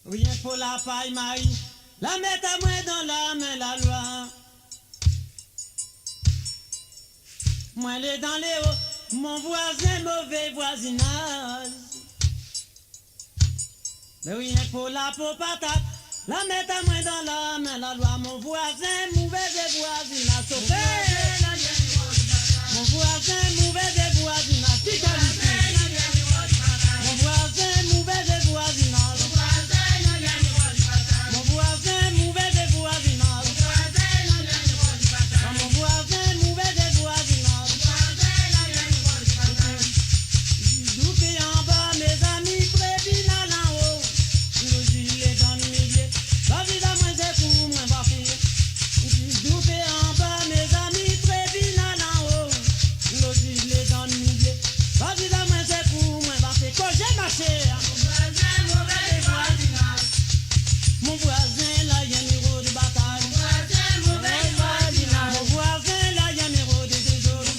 Rien pour la paille, Marie. La mettre à moi dans la main, la loi. Moi, elle est dans les hauts. Mon voisin, mauvais voisinage. Mais rien pour la peau patate. La mettre à moi dans la main, la loi. Mon voisin, mauvais voisinage. Mon voisin, mauvais voisinage. Mon voisin, mauvais voisinage. Mon voisin, mauvais voisinage. Mon voisin, mauvais voisinage. D'où fait en bas, mes amis, trébinal en haut. Nous gilets dans le milieu. La vie à moins c'est pour moi, va faire. D'où fait en bas, mes amis, trébinal en haut. Nous gilets dans le milieu. La vie à moins c'est pour moi, va faire. Quand j'ai marché, mon voisin, là, y a un héros de bataille. Mon voisin, là, y a un héros de désordre.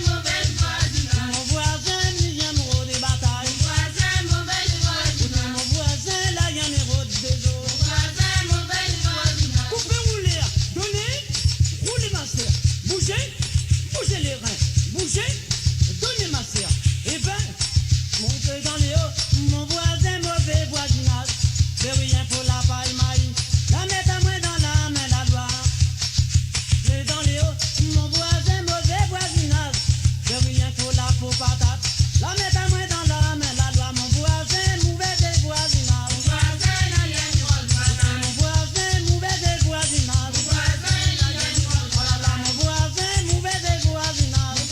Mon voisin, y a un héros de bataille. Mon voisin, là, y a un héros de désordre. Coupez, rouler, donnez, roulez ma sœur. Bougez les reins. Bougez, donnez ma sœur. Et ben, montez dans les hauts. Mon voisin, mauvais voisinage. C'est rien pour la paille, maïs. La mettre à moi dans la main, la loi. C'est dans les hauts. Mon voisin, mauvais voisinage. C'est rien pour la peau patate. La mettre à moi dans la main, la loi. Mon voisin, mauvais voisinage. Mon voisin, mauvais voisinage. Oh là là, mon voisin, mauvais voisinage.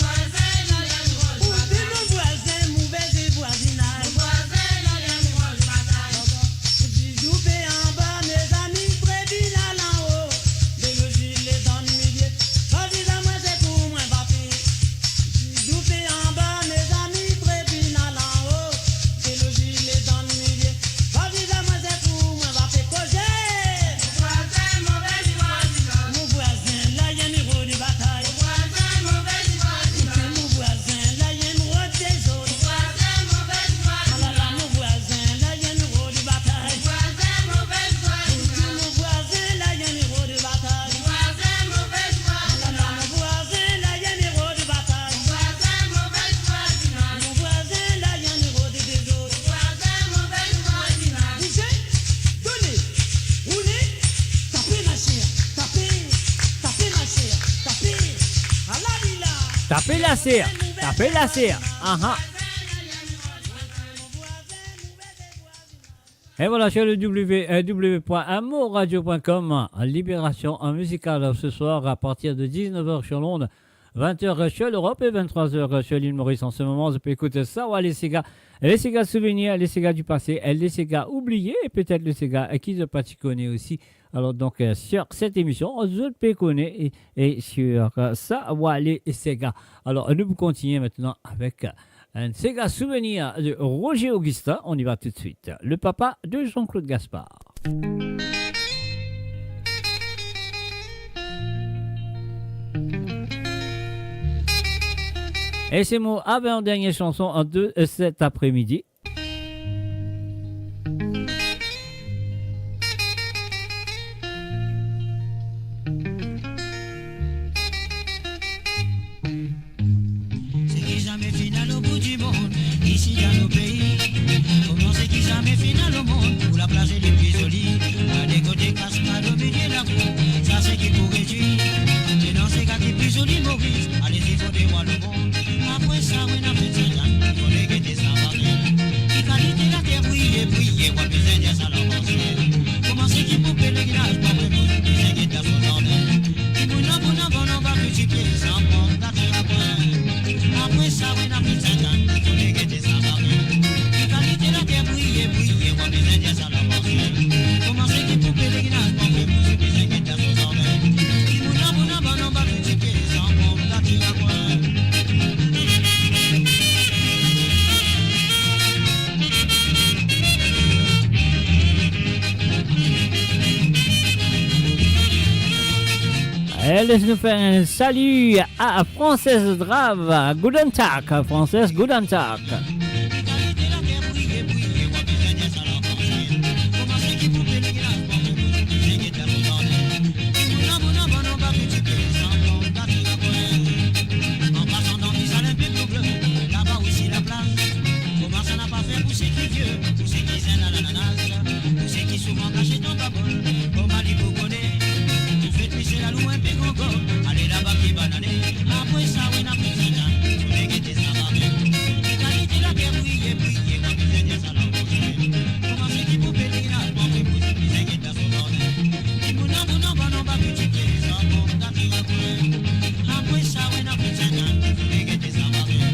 Tapez la serre. Tapez la serre. Ah. Et voilà, sur le www.amourradio.com, Libération musicale ce soir à partir de 19h sur l'onde, 20h sur l'Europe et 23h sur l'île Maurice. En ce moment, je peux écouter ça, les Sega souvenirs, les Sega du passé, les Sega oubliés et peut-être les Sega qui ne pas connaît aussi. Alors donc sur cette émission, je peux connaître et sur ça, les Sega. Alors nous continuons maintenant avec un Sega souvenir de Roger Augustin. On y va tout de suite. Le papa de Jean-Claude Gaspard. Et c'est mon avant-dernière chanson de cet après-midi. C'est qui jamais final au bout du monde, ici dans nos pays. Comment c'est qui jamais final au monde, où la plage est les plus jolie. À des côtés cascade au milieu de la cour, ça c'est qui pour réduire. Mais non c'est qui plus joli Maurice, allez-y faut des rois le monde. Après ça, on a fait ça, il faut les guetter sans barrière. Qui qualité la terre briller, briller, on a besoin de ça l'avancée. Comment c'est qui pour pèlerinage, pas vraiment, besoin de ta son ordre. Qui bon, on va multiplier sans pompe, gâter la pointe. Après ça, on a fait ça, il faut les guetter sans barrière. Qui qualité la terre briller, briller, on a besoin de ça l'avancée. Comment c'est qui pour pèlerinage, pas vraiment, besoin de ta son ordre. Qui bon, on va multiplier sans pompe, gâter la pointe. Laisse-nous faire un salut à Française Drave. Guten Tag, Française, guten Tag. Allez là-bas qui banane, après ça, on a pris ça, on est guetté ça va bien. Qualité la terre briller, briller, on peut dire ça la prochaine. Comment c'est qui pour pèlerinage, pour que vous puissiez guetter son bordel. Qui mon on va multiplier ça, pour gâter la couleur. Après ça, on a pris ça, on est guetté ça va bien.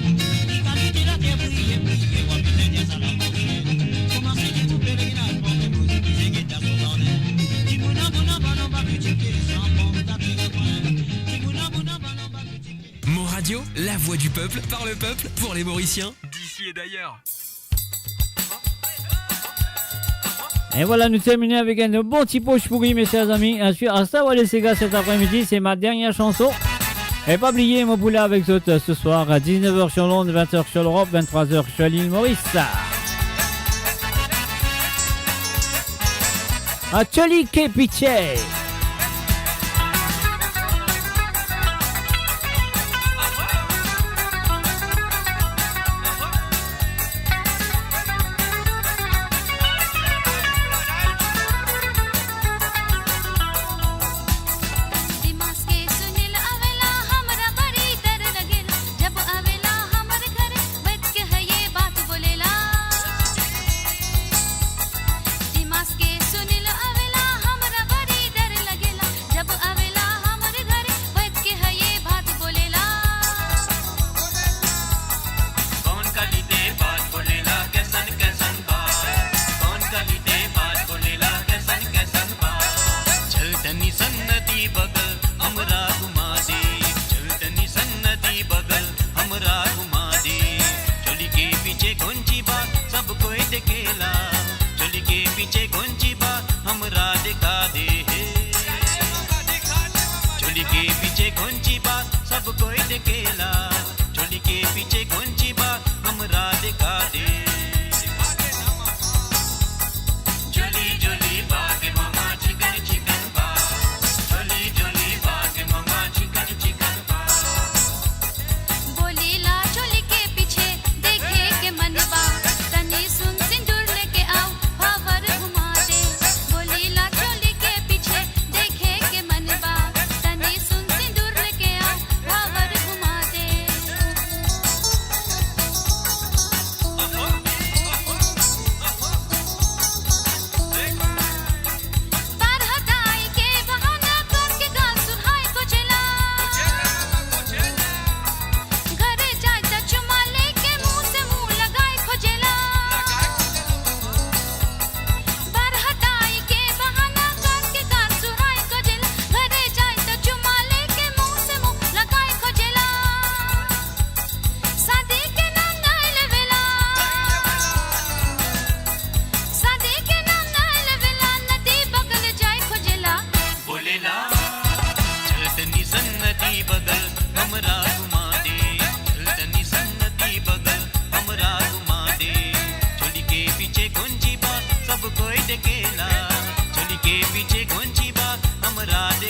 Qualité la terre briller, briller, on peut dire ça la prochaine. Comment c'est qui pour pèlerinage, pour que vous puissiez guetter son bordel. Qui mon on va multiplier ça, pour gâter la couleur. Mon Radio, la voix du peuple, par le peuple, pour les Mauriciens, d'ici et d'ailleurs. Et voilà, nous terminons avec un bon petit poche pourri, mes chers amis. Sur Asta les Sega cet après-midi, c'est ma dernière chanson. Et pas oublier mon poulet avec autres ce soir à 19h sur Londres, 20h sur l'Europe, 23h sur l'île Maurice. À Choli Kepiche. दे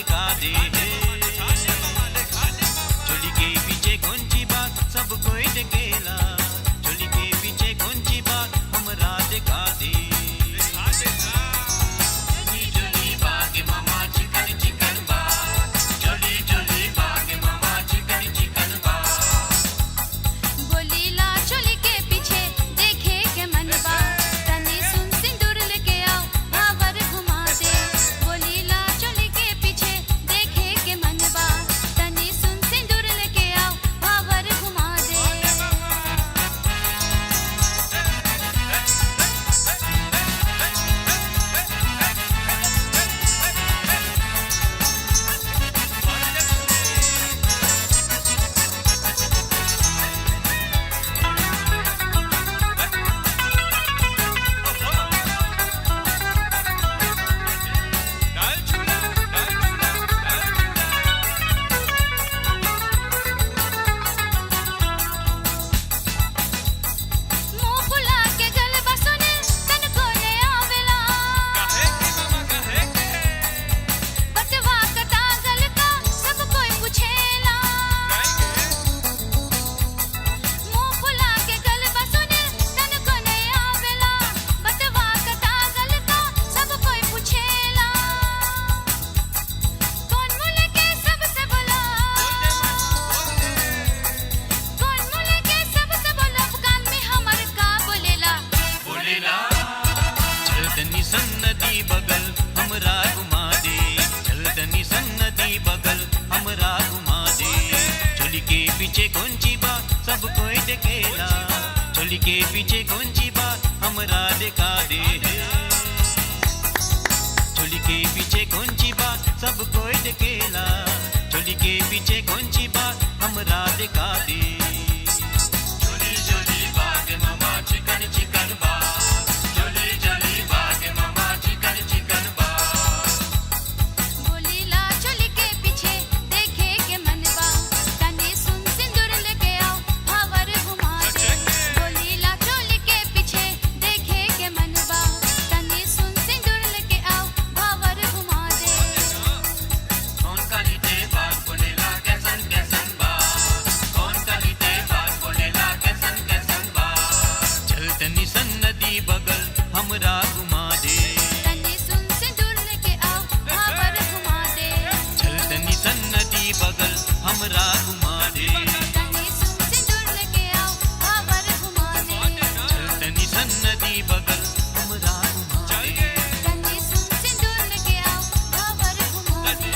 दिखा दे चोली के पीछे कौन सी बात सब कोई देखेला चोली के पीछे कौन सी बात हमरा दिखा दे चोली बागे मामा चिकन चिकन बा चोली चोली बागे मामा चिकन चिकन बा बोलीला चोली के पीछे देखे के मनवा तनी सुन सिंदूर लेके आओ भावर घुमा दे बोलीला चोली के पीछे देखे के मनवा तनी सुन सिंदूर लेके आओ भावर घुमा दे मुंह फुला के गल बसने तन कोने आवेला बटवा कटा गल का सब कोई पूछेला मुंह फुला के गल बसने तन कोने आवेला बटवा कटा गल का सब कोई पूछेला कौन मुले के सबसे बोला कौन मुले के सबसे बोला कान में हमर का बोलेला बोलेला चल तनी सन्नदी बगल हमरा घुमा दे चल तनी सन्नदी बगल हमरा घुमा दे चोली के पीछे कौन सी बात सब कोई देखेला चोली के पीछे कौन सी बात हमरा दिखा दे चोली के पीछे कौन सी बात सब कोई देखेला चोली के पीछे कौन सी बात हमरा दिखा दे चोली चोली बागे मामा चिकन चिकन बा चोली चोली बागे मामा चिकन चिकन बा बोलीला चोली के पीछे देखे के मनवा तनी सुन सिंदूर लेके आओ भावर घुमा दे बोलीला चोली के पीछे देखे के मनवा तनी सुन सिंदूर लेके आओ भावर घुमा दे कौन करीते बात बोलेला कैसन कैसन बा कौन करीते बात बोलेला कैसन कैसन बा चल तनी सन्नदी बगल हमरा घुमा दे तनी सुन सिंदूर लेके आओ भावर घुमा दे चल तनी सन्नदी बगल हमरा घुमा दे तनी सुन सिंदूर लेके आओ भावर घुमा दे चल तनी सन्नदी बगल हमरा घुमा दे तनी सुन सिंदूर लेके आओ भावर घुमा दे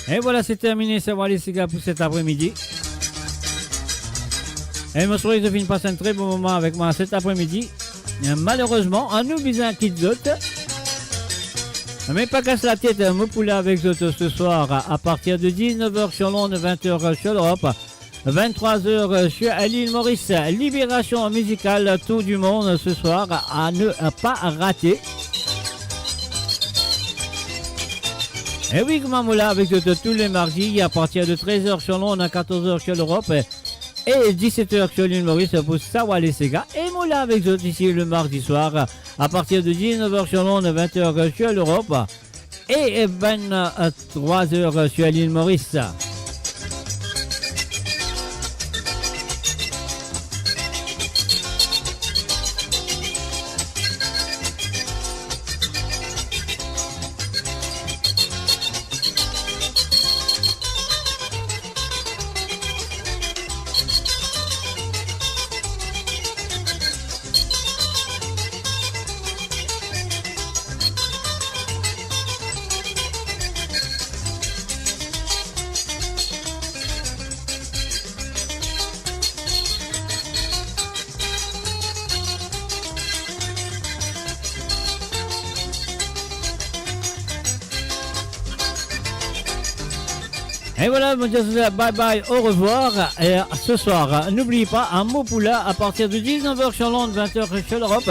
Et voilà, c'est terminé, ça va les gars pour cet après-midi. Et me souhaite de finir passer un très bon moment avec moi cet après-midi. Malheureusement, en nous visant quitte d'autres. Mais pas casse la tête, me poulet avec d'autres ce soir à partir de 19h sur l'onde, 20h sur l'Europe, 23h sur l'île Maurice. Libération musicale, tout du monde ce soir à ne pas rater. Et oui, comme là, avec tous les mardis, à partir de 13h sur l'onde, à 14h sur l'Europe, et 17h sur l'île Maurice pour Sawa les Sega. Et moi là, avec eux ici le mardi soir, à partir de 19h sur l'onde, 20h sur l'Europe, et 23h sur l'île Maurice. Et voilà, mon Dieu, bye bye, au revoir. Et ce soir, n'oubliez pas, un mot poula à partir de 19h sur Londres, 20h sur l'Europe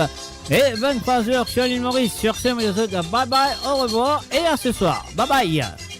et 23h sur l'île Maurice. Sur ce, mon Dieu, bye bye, au revoir et à ce soir. Bye bye.